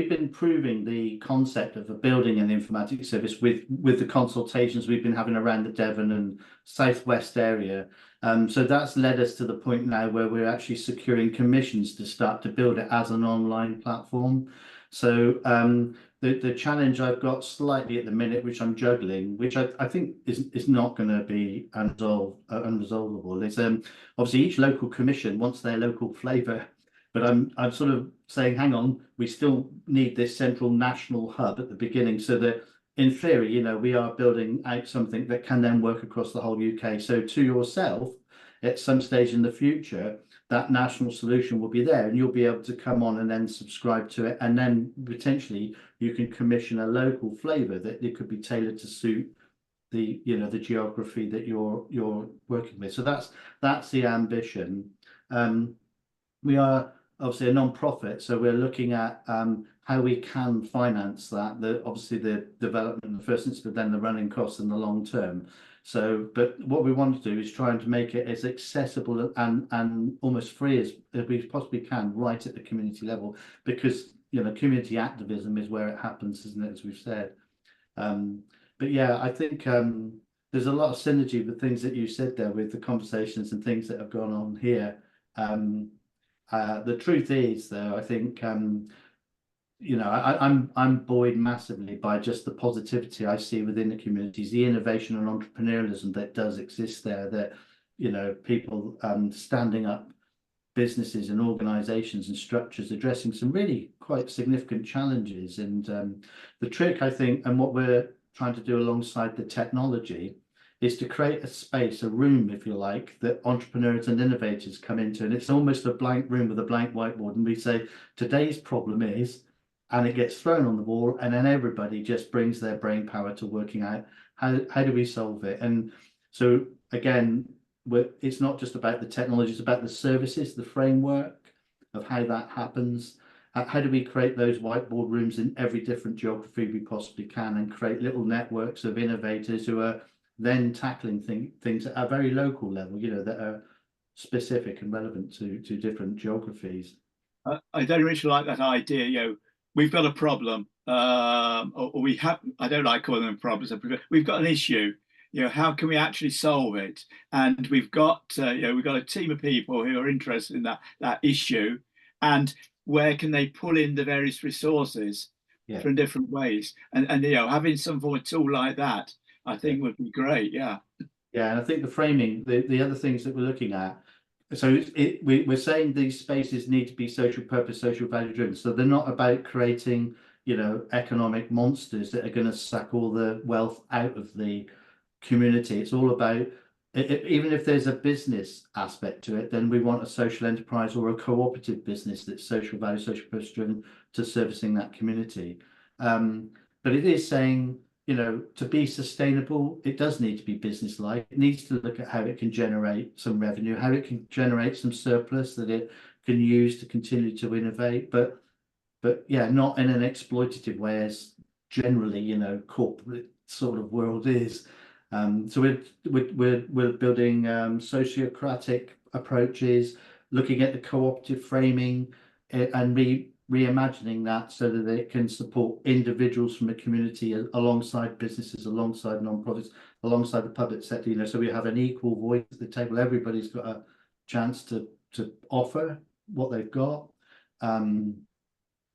been proving the concept of a building an informatics service with the consultations we've been having around the Devon and Southwest area. So that's led us to the point now where we're actually securing commissions to start to build it as an online platform. So the challenge I've got slightly at the minute, which I'm juggling, which I think is not going to be unresolvable, is obviously each local commission wants their local flavour. But I'm sort of saying, hang on, we still need this central national hub at the beginning, so that in theory, we are building out something that can then work across the whole UK. So to yourself, at some stage in the future, that national solution will be there, and you'll be able to come on and then subscribe to it, and then potentially you can commission a local flavour that it could be tailored to suit the the geography that you're working with. So that's the ambition. We are obviously a non-profit, so we're looking at how we can finance that, obviously the development in the first instance, but then the running costs in the long term. So, but what we want to do is trying to make it as accessible and almost free as we possibly can, right at the community level, because community activism is where it happens, isn't it, as we've said. But yeah, I think there's a lot of synergy with things that you said there, with the conversations and things that have gone on here. The truth is, though, I think I'm buoyed massively by just the positivity I see within the communities, the innovation and entrepreneurialism that does exist there, that people standing up businesses and organizations and structures addressing some really quite significant challenges. And the trick, I think, and what we're trying to do alongside the technology, is to create a space, a room, if you like, that entrepreneurs and innovators come into. And it's almost a blank room with a blank whiteboard. And we say, today's problem is, and it gets thrown on the wall, and then everybody just brings their brain power to working out how do we solve it. And so again, it's not just about the technology, it's about the services, the framework of how that happens. How do we create those whiteboard rooms in every different geography we possibly can, and create little networks of innovators who are then tackling things at a very local level, that are specific and relevant to different geographies. I don't really like that idea. We've got a problem, or we have. I don't like calling them problems. We've got an issue. How can we actually solve it? And we've got a team of people who are interested in that issue, and where can they pull in the various resources from different ways? And having some form of tool like that, I think would be great. Yeah. Yeah, and I think the framing, the other things that we're looking at. So we're saying these spaces need to be social purpose, social value driven. So they're not about creating, economic monsters that are going to suck all the wealth out of the community. It's all about, even if there's a business aspect to it, then we want a social enterprise or a cooperative business that's social value, social purpose driven, to servicing that community. But it is saying, to be sustainable, it does need to be business-like. It needs to look at how it can generate some revenue, how it can generate some surplus that it can use to continue to innovate, but yeah, not in an exploitative way as generally, corporate sort of world is. So we're building sociocratic approaches, looking at the cooperative framing, and reimagining that so that it can support individuals from a community alongside businesses, alongside non-profits, alongside the public sector. So we have an equal voice at the table. Everybody's got a chance to offer what they've got.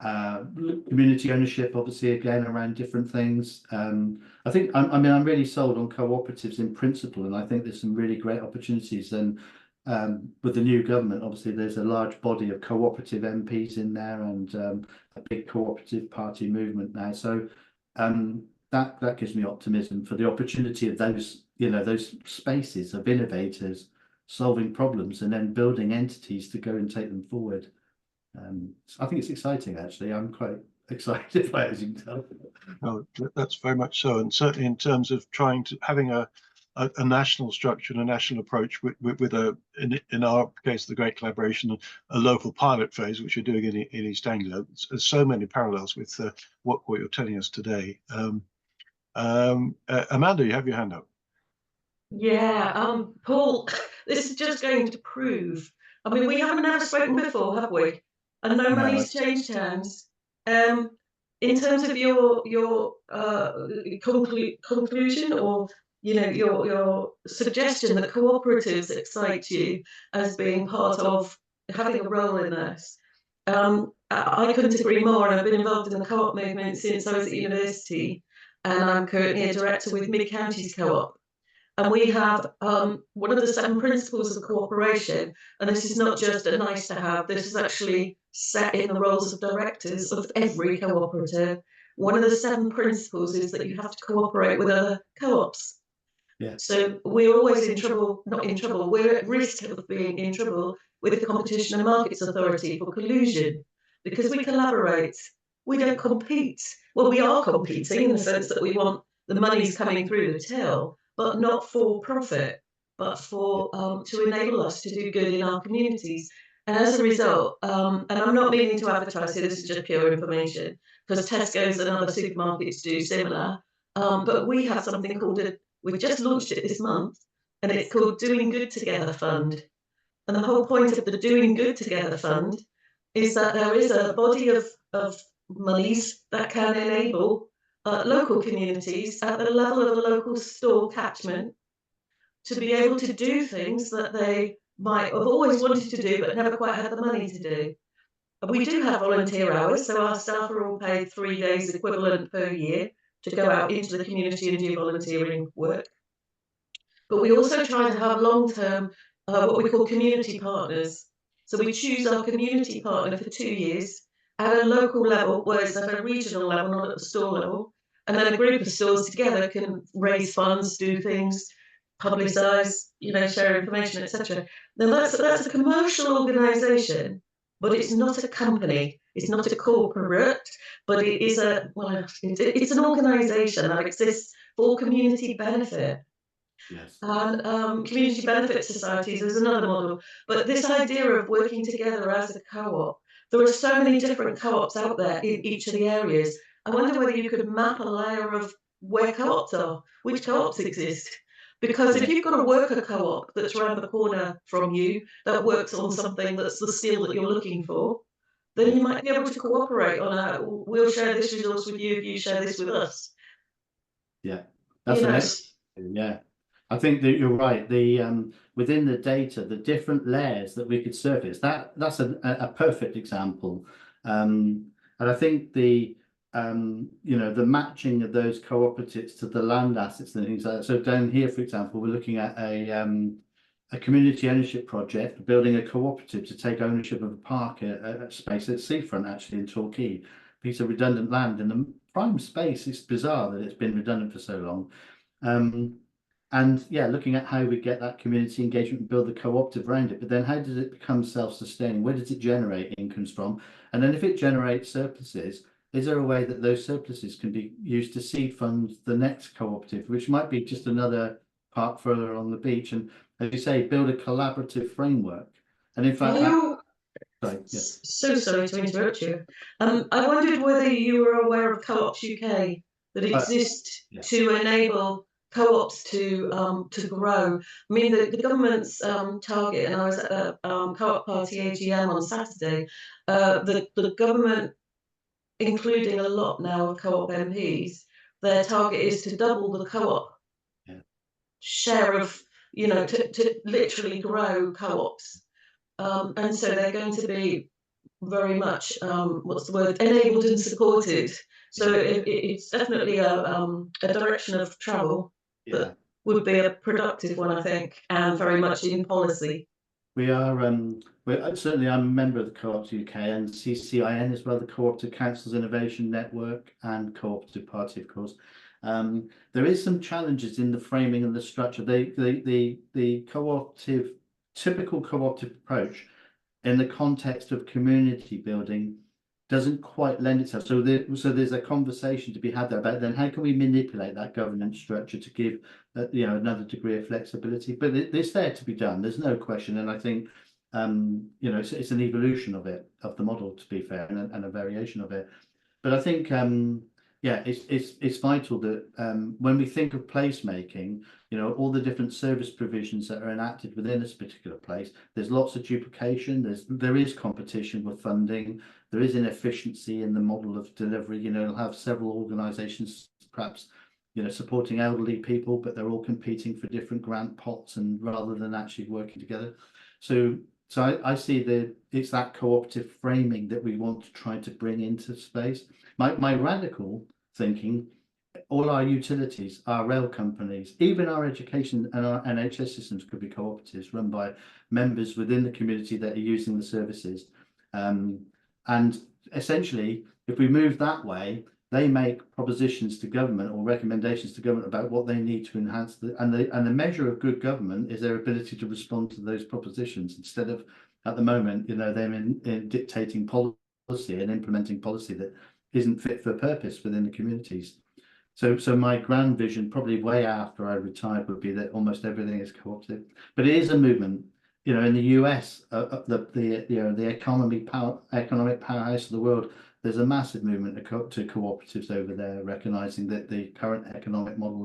Community ownership, obviously, again, around different things. I think I'm really sold on cooperatives in principle, and I think there's some really great opportunities. And with the new government, obviously, there's a large body of cooperative MPs in there, and a big cooperative party movement now. So that gives me optimism for the opportunity of those those spaces of innovators solving problems and then building entities to go and take them forward. I think it's exciting, actually. I'm quite excited by it, as you can tell. Oh, that's very much so, and certainly in terms of having a national structure and a national approach with in our case, the great collaboration, a local pilot phase, which you're doing in East Anglia. There's so many parallels with what you're telling us today. Amanda, you have your hand up. Yeah, Paul, this is just going to prove. I mean, we haven't never spoken before, have we? And no money's changed hands. In terms of your conclusion, or your suggestion that cooperatives excite you as being part of having a role in this, I couldn't agree more. And I've been involved in the co-op movement since I was at university, and I'm currently a director with Mid Counties Co-op. And we have one of the 7 principles of cooperation, and this is not just a nice to have, this is actually set in the roles of directors of every cooperative. One of the 7 principles is that you have to cooperate with other co-ops. Yeah. So we're always we're at risk of being in trouble with the Competition and Markets Authority for collusion, because we collaborate, we don't compete. Well, we are competing in the sense that we want the money's coming through the till, but not for profit, but for to enable us to do good in our communities. And as a result, and I'm not meaning to advertise here, this is just pure information, because Tesco's and other supermarkets do similar. But we have something called we've just launched it this month, and it's called Doing Good Together Fund. And the whole point of the Doing Good Together Fund is that there is a body of monies that can enable local communities at the level of a local store catchment to be able to do things that they might have always wanted to do but never quite had the money to do. We do have volunteer hours, so our staff are all paid 3 days equivalent per year to go out into the community and do volunteering work. But we also try to have long-term, what we call community partners. So we choose our community partner for 2 years at a local level, where it's at a regional level, not at the store level. And then a group of stores together can raise funds, do things, publicise, share information, etc. Now that's a commercial organisation, but it's not a company. It's not a corporate, but it is it's an organisation that exists for community benefit. Yes. And community benefit societies is another model. But this idea of working together as a co-op, there are so many different co-ops out there in each of the areas. I wonder whether you could map a layer of where co-ops are, which co-ops exist. Because if you've got a worker co-op that's around the corner from you that works on something that's the skill that you're looking for, then you might be able to cooperate on we'll share this resource with you if you share this with us. Yeah, that's the next. Yeah, I think that you're right. The within the data, the different layers that we could surface, that's a perfect example. And I think the the matching of those cooperatives to the land assets and things like that. So down here, for example, we're looking at a community ownership project, building a cooperative to take ownership of a park, a space at seafront, actually in Torquay, piece of redundant land in the prime space. It's bizarre that it's been redundant for so long. And yeah, looking at how we get that community engagement and build the cooperative around it, but then how does it become self-sustaining? Where does it generate incomes from? And then if it generates surpluses, is there a way that those surpluses can be used to seed fund the next cooperative, which might be just another park further on the beach? And as you say, build a collaborative framework. And in fact, so sorry to interrupt you. I wondered whether you were aware of Co-ops UK that exist to enable co-ops to grow. I mean, the government's target, and I was at a co-op party AGM on Saturday. The government, including a lot now of co-op MPs, their target is to double the co-op share of, to literally grow co-ops. And so they're going to be very much, enabled and supported. So it's definitely a direction of travel that would be a productive one, I think, and very much in policy. We are, certainly I'm a member of the Co-ops UK and CCIN as well, the Cooperative Councils Innovation Network and Cooperative Party, of course. There is some challenges in the framing and the structure. The cooperative, typical cooperative approach in the context of community building doesn't quite lend itself. So there's a conversation to be had there about then how can we manipulate that governance structure to give another degree of flexibility. But it's there to be done. There's no question, and I think it's an evolution of the model, to be fair, and a variation of it. But I think it's vital that when we think of placemaking, all the different service provisions that are enacted within this particular place, there's lots of duplication. There is competition with funding. There is inefficiency in the model of delivery. You'll have several organisations perhaps supporting elderly people, but they're all competing for different grant pots and rather than actually working together. So I see it's that cooperative framing that we want to try to bring into space. My radical thinking, all our utilities, our rail companies, even our education and our NHS systems could be cooperatives run by members within the community that are using the services. And essentially, if we move that way, they make propositions to government or recommendations to government about what they need to enhance and the measure of good government is their ability to respond to those propositions instead of at the moment, them in dictating policy and implementing policy that isn't fit for purpose within the communities. So my grand vision, probably way after I retired, would be that almost everything is cooperative. But it is a movement. you know, in the US, the economic powerhouse of the world, there's a massive movement to cooperatives over there, recognizing that the current economic model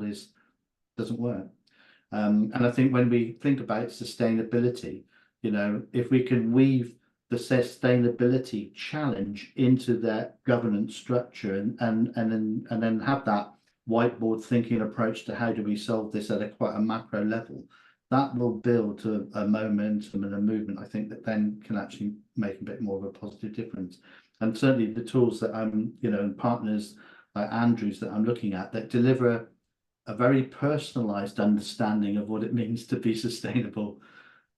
doesn't work. And I think when we think about sustainability, you know, if we can weave the sustainability challenge into their governance structure and then have that whiteboard thinking approach to how do we solve this at quite a macro level, that will build to a momentum and a movement, I think, that then can actually make a bit more of a positive difference. And certainly the tools that I'm, you know, and partners like Andrew's that I'm looking at that deliver a very personalized understanding of what it means to be sustainable.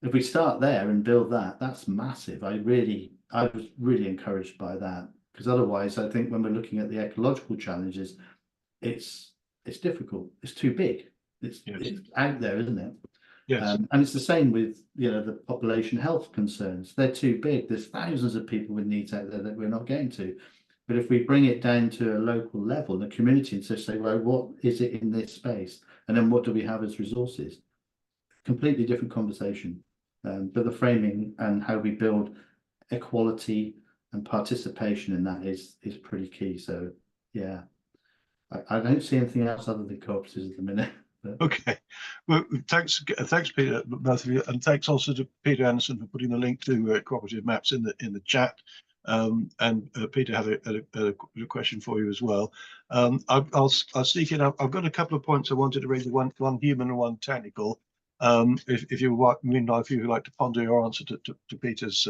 If we start there and build that, that's massive. I was really encouraged by that, because otherwise I think when we're looking at the ecological challenges, it's difficult. It's too big. It's out there, isn't it? Yes. And it's the same with, you know, the population health concerns. They're too big. There's thousands of people with needs out there that we're not getting to. But if we bring it down to a local level, the community, and just say, well, what is it in this space? And then what do we have as resources? Completely different conversation. But the framing and how we build equality and participation in that is pretty key. So, yeah, I don't see anything else other than cooperatives at the minute. Okay, well, thanks, Peter, both of you, and thanks also to Peter Anderson for putting the link to cooperative maps in the chat. And Peter had a question for you as well. I'll sneak in. I've got a couple of points I wanted to raise, one human and one technical. If you would like to ponder your answer to Peter's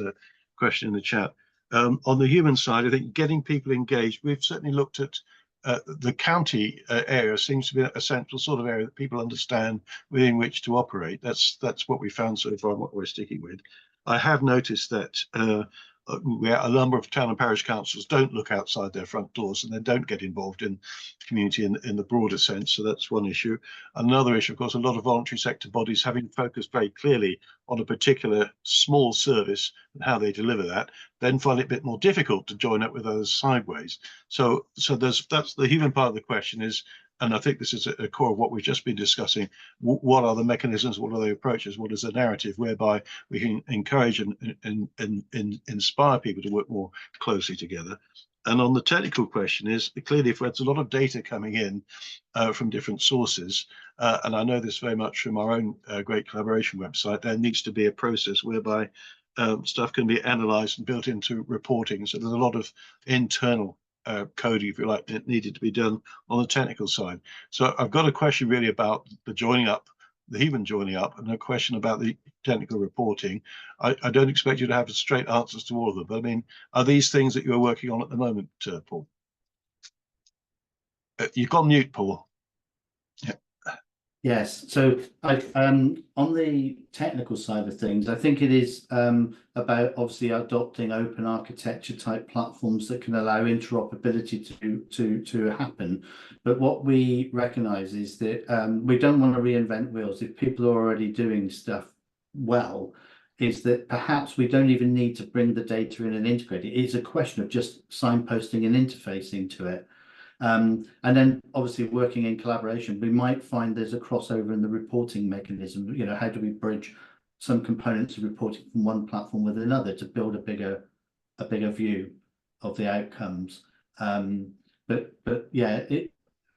question in the chat. On the human side, I think getting people engaged, we've certainly looked at the county area seems to be a central sort of area that people understand within which to operate. That's what we found so far and what we're sticking with. I have noticed that a number of town and parish councils don't look outside their front doors and they don't get involved in community in the broader sense. So that's one issue. Another issue, of course, a lot of voluntary sector bodies having focused very clearly on a particular small service and how they deliver that, then find it a bit more difficult to join up with others sideways. So that's the human part of the question is, and I think this is a core of what we've just been discussing. What are the mechanisms? What are the approaches? What is the narrative whereby we can encourage and inspire people to work more closely together? And on the technical question is, clearly, if there's a lot of data coming in from different sources, and I know this very much from our own great collaboration website, there needs to be a process whereby stuff can be analysed and built into reporting. So there's a lot of internal coding, if you like, that needed to be done on the technical side. So I've got a question really about the joining up, the human joining up, and a question about the technical reporting. I don't expect you to have straight answers to all of them, but I mean, are these things that you're working on at the moment, Paul? You've gone mute, Paul. Yeah. Yes, so on the technical side of things, I think it is about obviously adopting open architecture type platforms that can allow interoperability to happen. But what we recognize is that we don't want to reinvent wheels. If people are already doing stuff well, is that perhaps we don't even need to bring the data in and integrate it. It's a question of just signposting and interfacing to it. And then obviously working in collaboration, we might find there's a crossover in the reporting mechanism. You know, how do we bridge some components of reporting from one platform with another to build a bigger view of the outcomes? But yeah,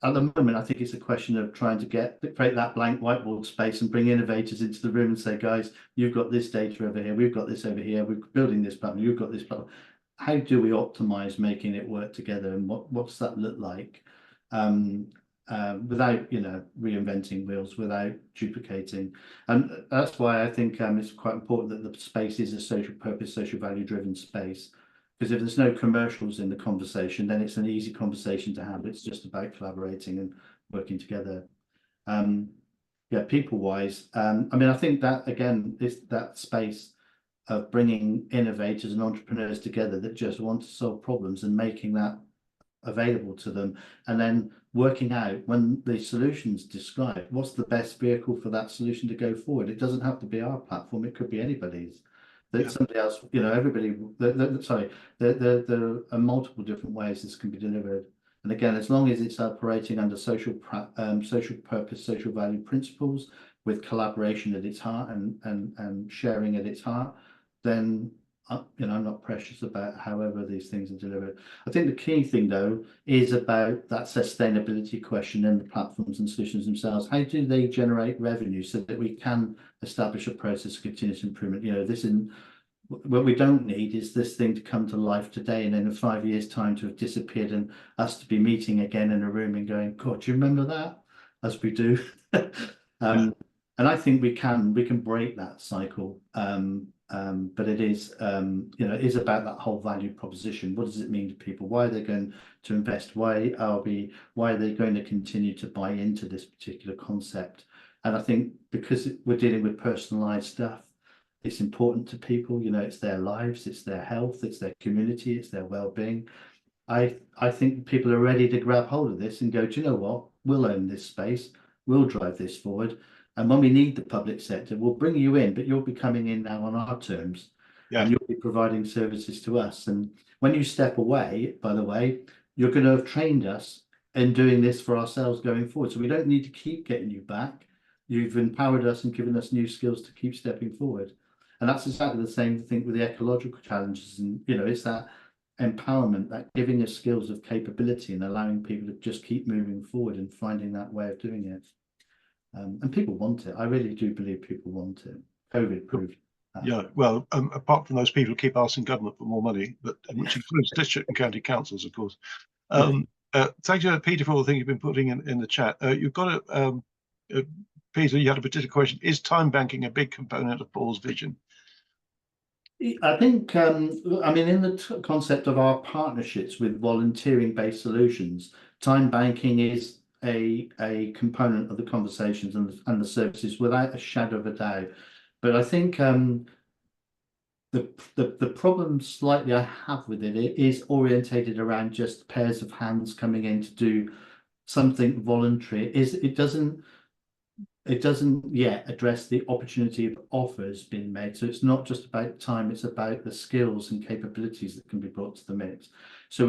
at the moment, I think it's a question of trying to create that blank whiteboard space and bring innovators into the room and say, guys, you've got this data over here, we've got this over here, we're building this platform, you've got this platform. How do we optimize making it work together, and what does that look like without, you know, reinventing wheels, without duplicating? And that's why I think it's quite important that the space is a social purpose, social value driven space, because if there's no commercials in the conversation, then it's an easy conversation to have. It's just about collaborating and working together. Yeah, people wise, I mean, I think that again is that space of bringing innovators and entrepreneurs together that just want to solve problems and making that available to them, and then working out when the solution's described, what's the best vehicle for that solution to go forward. It doesn't have to be our platform, it could be anybody's. That somebody else, you know, everybody, there are multiple different ways this can be delivered. And again, as long as it's operating under social purpose, social value principles, with collaboration at its heart and sharing at its heart, then I'm not precious about however these things are delivered. I think the key thing, though, is about that sustainability question in the platforms and solutions themselves. How do they generate revenue so that we can establish a process of continuous improvement? What we don't need is this thing to come to life today and in 5 years' time to have disappeared and us to be meeting again in a room and going, God, do you remember that? As we do. And I think we can break that cycle. But it is, it is about that whole value proposition. What does it mean to people? Why are they going to invest? Why are they going to continue to buy into this particular concept? And I think because we're dealing with personalized stuff, it's important to people. It's their lives, it's their health, it's their community, it's their well-being. I think people are ready to grab hold of this and go, do you know what? We'll own this space. We'll drive this forward. And when we need the public sector, we'll bring you in, but you'll be coming in now on our terms. And you'll be providing services to us. And when you step away, by the way, you're going to have trained us in doing this for ourselves going forward. So we don't need to keep getting you back. You've empowered us and given us new skills to keep stepping forward. And that's exactly the same thing with the ecological challenges. And, it's that empowerment, that giving us skills of capability and allowing people to just keep moving forward and finding that way of doing it. And people want it. I really do believe people want it. COVID proved that. Yeah, well, apart from those people who keep asking government for more money, but which includes district and county councils, of course. Thank you, Peter, for all the things you've been putting in the chat. You've got Peter, you had a particular question. Is time banking a big component of Paul's vision? I think, in the concept of our partnerships with volunteering-based solutions, time banking is a component of the conversations and the services without a shadow of a doubt. But I think the problem slightly I have with it is orientated around just pairs of hands coming in to do something voluntary. It doesn't yet address the opportunity of offers being made. So it's not just about time, it's about the skills and capabilities that can be brought to the mix. So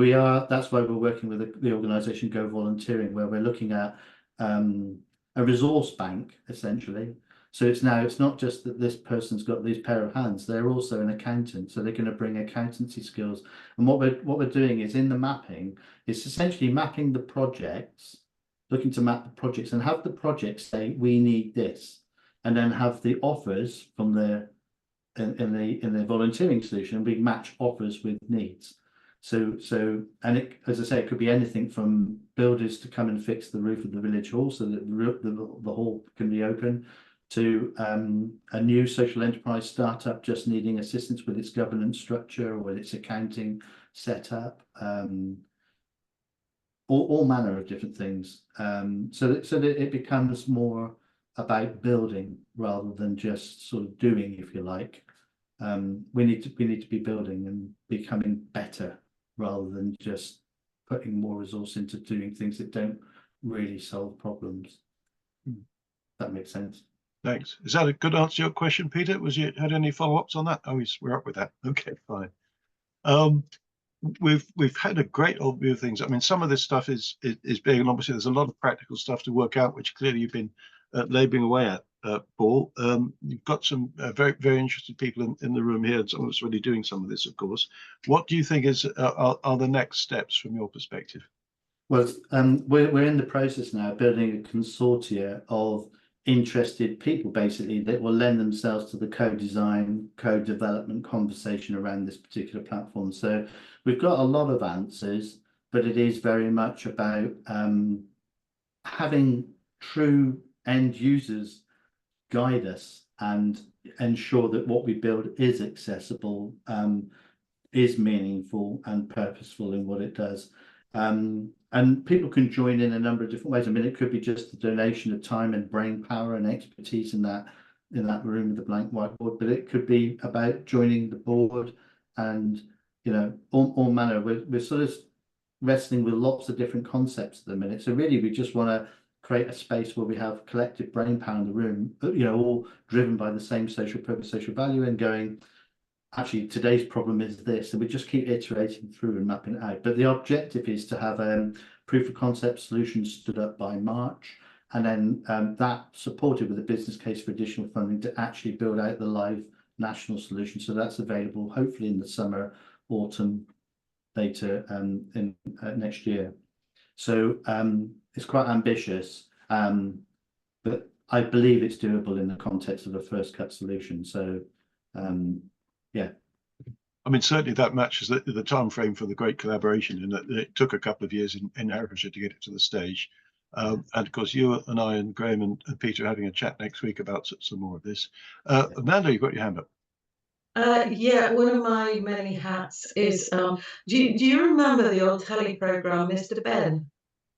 that's why we're working with the organisation Go Volunteering, where we're looking at a resource bank, essentially. So it's not just that this person's got these pair of hands, they're also an accountant. So they're going to bring accountancy skills. And what we're doing is in the mapping, it's essentially mapping the projects, looking to map the projects and have the projects say, we need this, and then have the offers from in the volunteering solution, we match offers with needs. So as I say, it could be anything from builders to come and fix the roof of the village hall so that the hall can be open, to a new social enterprise startup just needing assistance with its governance structure or with its accounting setup. All manner of different things, so that it becomes more about building rather than just sort of doing, if you like. We need to be building and becoming better rather than just putting more resource into doing things that don't really solve problems. That makes sense. Thanks. Is that a good answer to your question, Peter? Had any follow-ups on that? Oh, we're up with that. Okay, fine. We've had a great overview of things. I mean, some of this stuff is big, and obviously there's a lot of practical stuff to work out, which clearly you've been laboring away at, Paul. You've got some very, very interested people in the room here, and someone that's really doing some of this, of course. What do you think are the next steps from your perspective? Well, we're in the process now of building a consortia of interested people, basically, that will lend themselves to the co-design, co-development conversation around this particular platform. So we've got a lot of answers, but it is very much about having true end users guide us and ensure that what we build is accessible, is meaningful and purposeful in what it does. And people can join in a number of different ways. I mean, it could be just a donation of time and brain power and expertise in that room with the blank whiteboard, but it could be about joining the board and, all manner. We're sort of wrestling with lots of different concepts at the minute. So really, we just want to create a space where we have collective brain power in the room, all driven by the same social purpose, social value, and going, actually, today's problem is this, and we just keep iterating through and mapping it out. But the objective is to have proof of concept solutions stood up by March, and then that supported with a business case for additional funding to actually build out the live national solution. So that's available hopefully in the summer, autumn, later in next year. So it's quite ambitious, but I believe it's doable in the context of a first cut solution. So yeah. I mean, certainly that matches the time frame for the great collaboration, in that it took a couple of years in Herefordshire to get it to the stage. And of course, you and I and Graham and Peter are having a chat next week about some more of this. Amanda, you've got your hand up. Yeah, one of my many hats is, do you remember the old telly programme, Mr. Ben?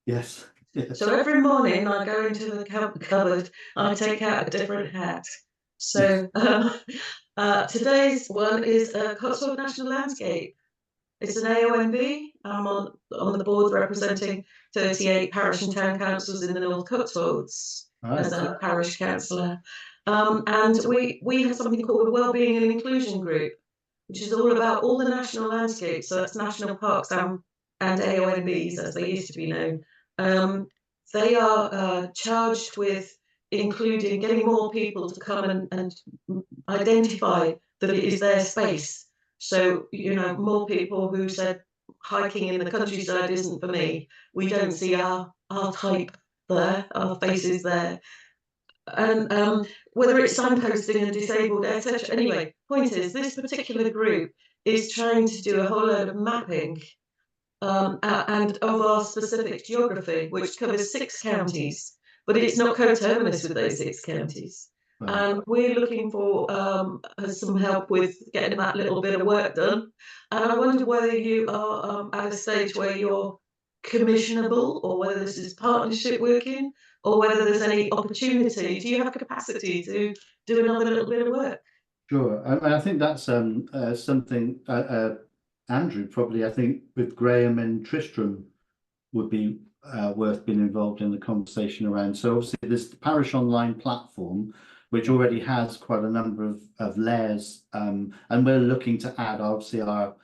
Yes. Yes. So every morning I go into the cupboard, I take out a different hat. So today's one is Cotswold National Landscape. It's an AONB. I'm on the board representing 38 parish and town councils in the North Cotswolds as a parish councillor. And we have something called a Wellbeing and Inclusion Group, which is all about all the national landscapes. So that's national parks and AONBs, as they used to be known. They are charged with including getting more people to come and identify that it is their space. So, you know, more people who said hiking in the countryside isn't for me. We don't see our type there, our faces there. And whether it's signposting and disabled, etc. Anyway, point is, this particular group is trying to do a whole load of mapping and of our specific geography, which covers 6 counties, but it's not coterminous with those 6 counties. And we're looking for some help with getting that little bit of work done. And I wonder whether you are at a stage where you're commissionable, or whether this is partnership working, or whether there's any opportunity. Do you have capacity to do another little bit of work? Sure, and I think that's something Andrew probably, I think, with Graham and Tristram would be worth being involved in the conversation around. So obviously there's the parish online platform, which already has quite a number of layers, and we're looking to add obviously our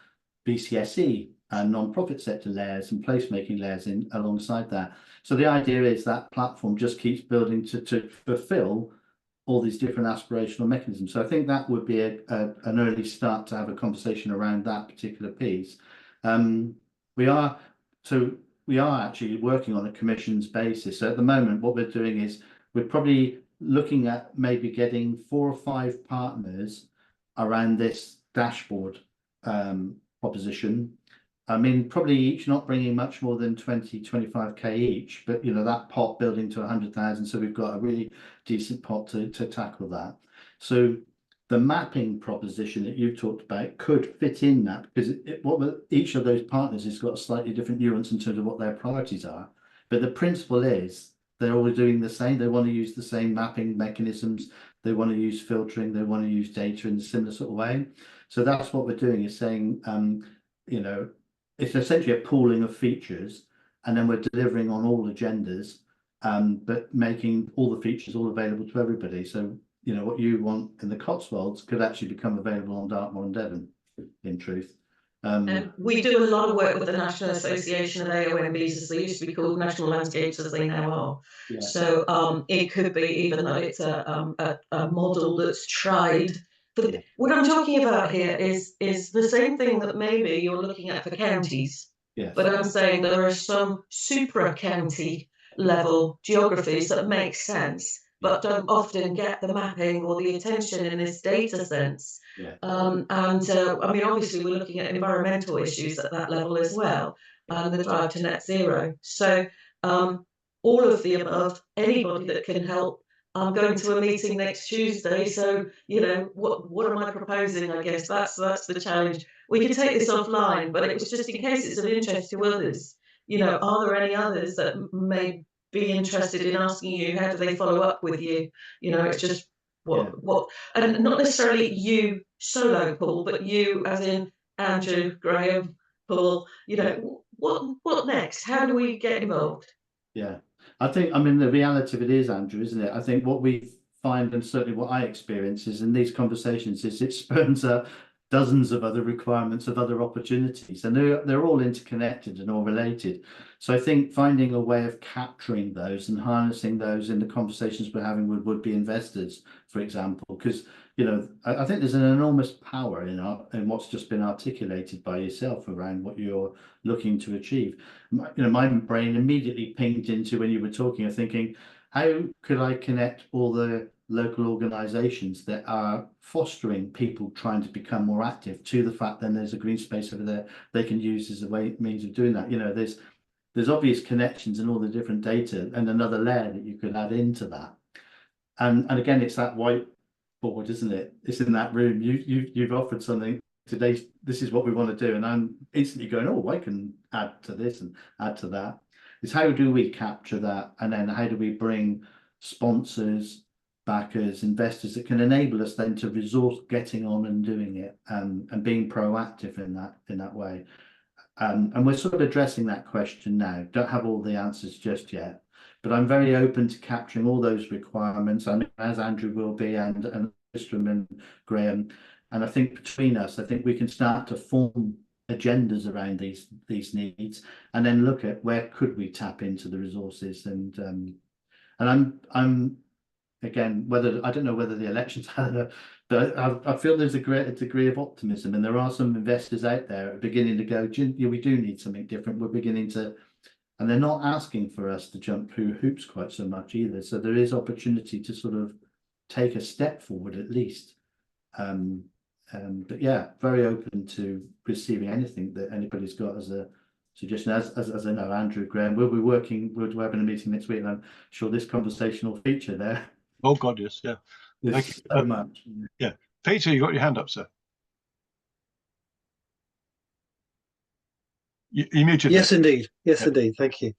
VCSE and non-profit sector layers and placemaking layers in alongside that. So the idea is that platform just keeps building to fulfill all these different aspirational mechanisms. So I think that would be an early start to have a conversation around that particular piece. We are actually working on a commissions basis. So at the moment, what we're doing is we're probably looking at maybe getting 4 or 5 partners around this dashboard proposition. I mean, probably each not bringing much more than 20-25k each, but you know, that pot building to 100,000, so we've got a really decent pot to tackle that. So the mapping proposition that you talked about could fit in that, because each of those partners has got a slightly different nuance in terms of what their priorities are, but the principle is they're all doing the same. They want to use the same mapping mechanisms, they want to use filtering, they want to use data in a similar sort of way. So that's what we're doing, is saying you know, it's essentially a pooling of features, and then we're delivering on all agendas, but making all the features all available to everybody. So, you know, what you want in the Cotswolds could actually become available on Dartmoor and Devon, in truth. We do a lot of work with the National Association of AONBs, as they used to be called, National Landscapes as they now are. Yeah. So it could be, even though it's a model that's tried. But what I'm talking about here is the same thing that maybe you're looking at for counties. Yes. But I'm saying there are some supra-county level geographies that make sense, but don't often get the mapping or the attention in this data sense. Yeah. I mean, obviously we're looking at environmental issues at that level as well, and the drive to net zero. So all of the above, anybody that can help. I'm going to a meeting next Tuesday, so you know what am I proposing? I guess that's the challenge. We can take this offline, but it was just in case it's of interest to others. You know, are there any others that may be interested in asking you? How do they follow up with you? You know, it's just what, and not necessarily you solo, Paul, but you as in Andrew, Graham, Paul. You know, what next? How do we get involved? Yeah. I think, I mean, the reality of it is, Andrew, isn't it? I think what we find, and certainly what I experience, is in these conversations is it spurns up dozens of other requirements of other opportunities, and they're all interconnected and all related. So I think finding a way of capturing those and harnessing those in the conversations we're having with would-be investors, for example, because I think there's an enormous power in what's just been articulated by yourself around what you're looking to achieve. My brain immediately pinged into, when you were talking, of thinking, how could I connect all the local organisations that are fostering people trying to become more active to the fact that there's a green space over there they can use as a means of doing that. There's obvious connections in all the different data, and another layer that you could add into that. And again, it's that whiteboard, isn't it? It's in that room. You've offered something today. This is what we want to do, and I'm instantly going, oh, I can add to this and add to that. It's how do we capture that, and then how do we bring sponsors, backers, investors that can enable us then to resource getting on and doing it, and being proactive in that way. And we're sort of addressing that question now. Don't have all the answers just yet, but I'm very open to capturing all those requirements, and as Andrew will be, and Tristram and Graham. And I think between us, I think we can start to form agendas around these needs, and then look at where could we tap into the resources. And I'm again, I don't know whether the elections had but I feel there's a great degree of optimism, and there are some investors out there beginning to go, we do need something different. We're beginning to, and they're not asking for us to jump through hoops quite so much either. So there is opportunity to sort of take a step forward at least. But yeah, very open to receiving anything that anybody's got as a suggestion. As I know, Andrew, Graham, we're having a meeting next week, and I'm sure this conversation will feature there. Oh God, yes, yeah. Thank you so much. Yeah, Peter, you got your hand up, sir. You muted. Yes, indeed. Yes, Yeah. indeed. Thank you.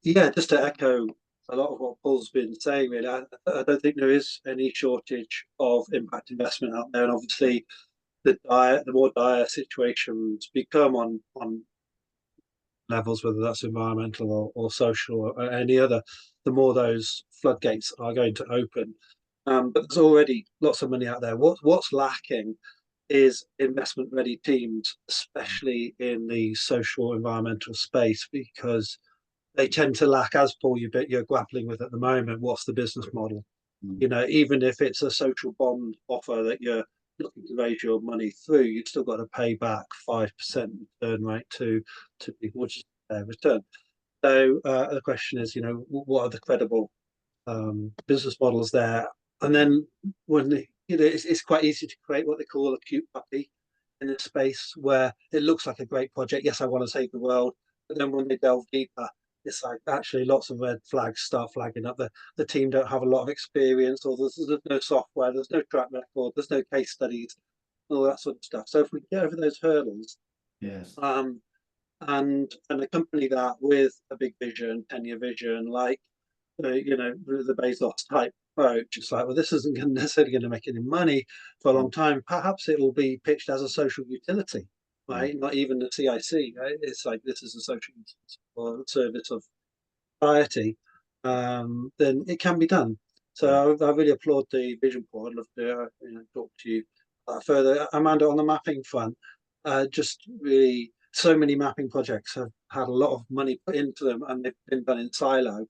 Yeah, just to echo a lot of what Paul's been saying, really, I don't think there is any shortage of impact investment out there, and obviously, the more dire situations become on levels, whether that's environmental or social or any other, the more those floodgates are going to open. But there's already lots of money out there. What's lacking is investment-ready teams, especially in the social environmental space, because they tend to lack, as Paul you're grappling with at the moment. What's the business model? Even if it's a social bond offer that you're looking to raise your money through, you've still got to pay back 5% return rate to people, which is their return. So the question is, what are the credible business models there? And then when it's quite easy to create what they call a cute puppy in a space where it looks like a great project. Yes, I want to save the world, but then when they delve deeper, it's like actually lots of red flags start flagging up. The team don't have a lot of experience, or there's no software, there's no track record, there's no case studies, all that sort of stuff. So if we get over those hurdles, yes, and accompany that with a big vision, 10-year vision, like the Bezos type approach, it's like, well, this isn't necessarily going to make any money for a long time. Perhaps it will be pitched as a social utility, right? Not even the CIC, right? It's like, this is a social utility or service of society. Then it can be done. So I really applaud the vision board. I'd love to talk to you further, Amanda, on the mapping front. Just really, so many mapping projects have had a lot of money put into them, and they've been done in silo,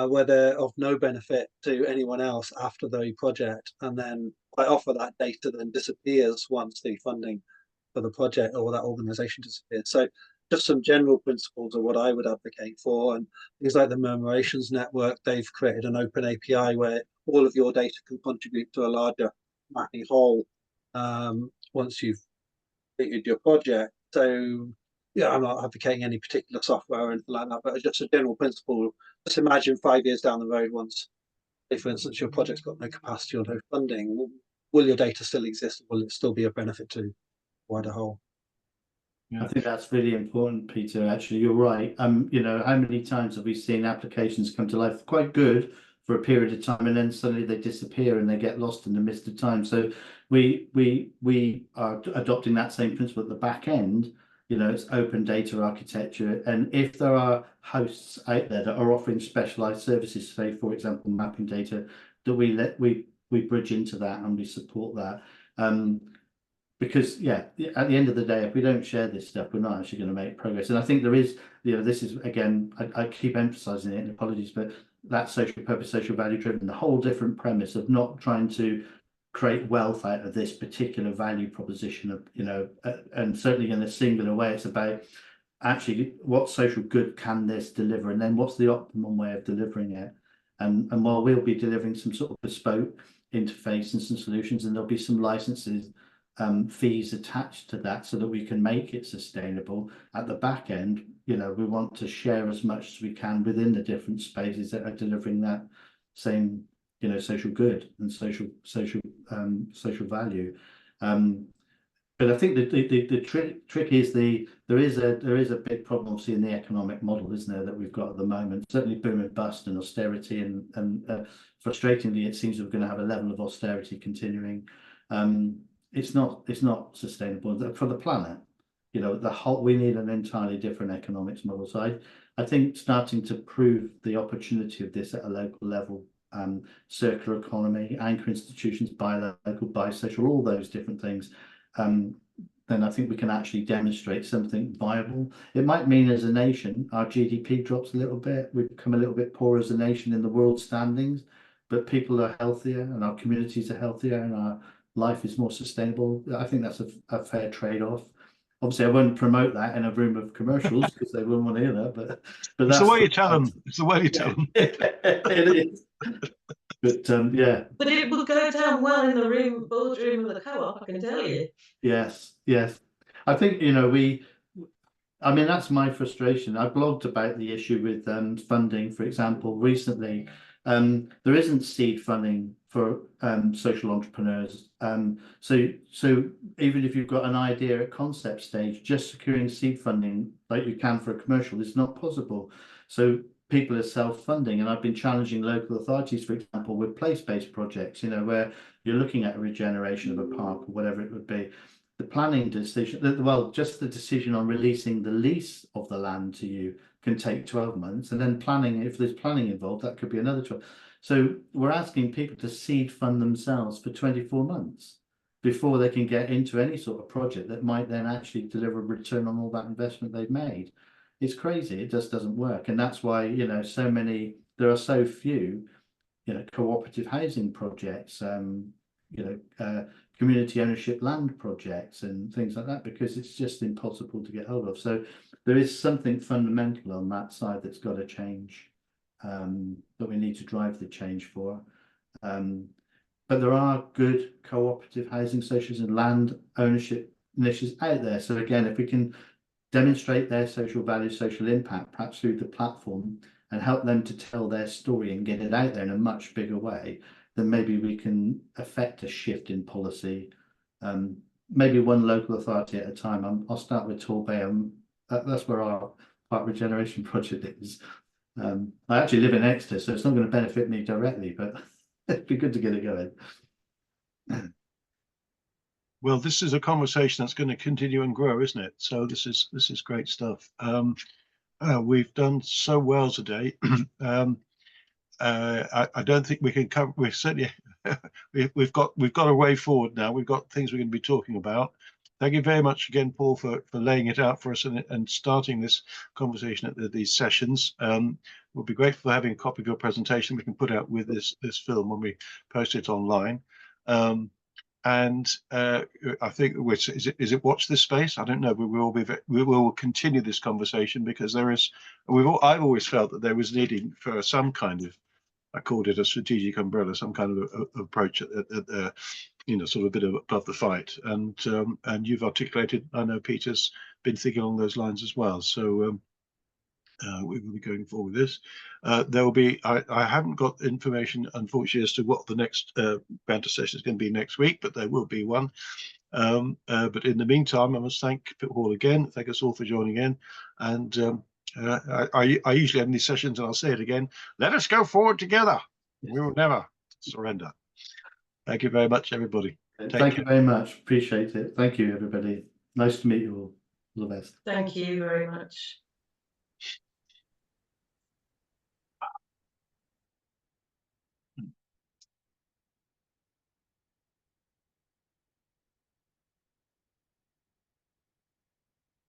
where they're of no benefit to anyone else after the project, and then quite often that data then disappears once the funding for the project or that organisation disappears. So just some general principles are what I would advocate for, and things like the Murmurations Network. They've created an open API where all of your data can contribute to a larger mapping whole once you've completed your project. So yeah, I'm not advocating any particular software or anything like that, but just a general principle. Just imagine 5 years down the road, once, say, for instance, your project's got no capacity or no funding, will your data still exist? Will it still be a benefit to wider whole? Yeah. I think that's really important, Peter. Actually, you're right. How many times have we seen applications come to life quite good for a period of time, and then suddenly they disappear and they get lost in the mist of time? So we are adopting that same principle at the back end. It's open data architecture, and if there are hosts out there that are offering specialized services, say for example mapping data, that we bridge into that and we support that. because at the end of the day, if we don't share this stuff, we're not actually going to make progress. And I think there is, this is, again, I keep emphasizing it, and apologies, but that social purpose, social value driven, the whole different premise of not trying to create wealth out of this particular value proposition of, and certainly in a singular way, it's about actually what social good can this deliver, and then what's the optimum way of delivering it. And while we'll be delivering some sort of bespoke interface and some solutions, and there'll be some licenses, fees attached to that so that we can make it sustainable at the back end, we want to share as much as we can within the different spaces that are delivering that same, social good and social value. But I think the trick is there is a big problem obviously in the economic model, isn't there, that we've got at the moment. Certainly boom and bust and austerity, and frustratingly, it seems we're going to have a level of austerity continuing. It's not sustainable for the planet. We need an entirely different economics model. So I think starting to prove the opportunity of this at a local level, circular economy, anchor institutions, buy local, buy social, all those different things. Then I think we can actually demonstrate something viable. It might mean as a nation, our GDP drops a little bit. We become a little bit poorer as a nation in the world standings, but people are healthier and our communities are healthier and our life is more sustainable. I think that's a fair trade-off. Obviously, I wouldn't promote that in a room of commercials because they wouldn't want to hear that. But it's the way you tell them. It's the way you tell them. It is. But yeah. But it will go down well in the boardroom of the co-op, I can tell you. Yes. I think I mean, that's my frustration. I blogged about the issue with funding, for example, recently. There isn't seed funding for social entrepreneurs. So even if you've got an idea at concept stage, just securing seed funding like you can for a commercial is not possible. So people are self-funding, and I've been challenging local authorities, for example, with place-based projects, where you're looking at a regeneration of a park or whatever it would be. The planning decision, just the decision on releasing the lease of the land to you can take 12 months, and then planning, if there's planning involved, that could be another 12. So we're asking people to seed fund themselves for 24 months before they can get into any sort of project that might then actually deliver a return on all that investment they've made. It's crazy. It just doesn't work. And that's why, there are so few, cooperative housing projects, community ownership land projects and things like that, because it's just impossible to get hold of. So there is something fundamental on that side that's got to change, that we need to drive the change for. But there are good cooperative housing associations and land ownership initiatives out there. So again, if we can demonstrate their social value, social impact, perhaps through the platform, and help them to tell their story and get it out there in a much bigger way, then maybe we can affect a shift in policy. Maybe one local authority at a time. I'll start with Torbay. That's where our park regeneration project is. I actually live in Exeter, so it's not going to benefit me directly, but it'd be good to get it going. Well, this is a conversation that's going to continue and grow, isn't it? So this is great stuff. We've done so well today. I don't think we can cover. We've certainly we've got a way forward now. We've got things we're going to be talking about. Thank you very much again, Paul, for laying it out for us and starting this conversation at these sessions. We'll be grateful for having a copy of your presentation we can put out with this film when we post it online. And I think, which is it watch this space? I don't know, but we will continue this conversation, because I've always felt that there was needing for some kind of, I called it a strategic umbrella, some kind of approach at sort of a bit of above the fight. And you've articulated, I know Peter's been thinking along those lines as well. So we will be going forward with this. There will be, I haven't got information, unfortunately, as to what the next banter session is going to be next week, but there will be one. But in the meantime, I must thank Paul again. Thank us all for joining in. And I usually end these sessions, and I'll say it again, let us go forward together. We will never surrender. Thank you very much, everybody. Thank you very much. Appreciate it. Thank you, everybody. Nice to meet you all. All the best. Thank you very much.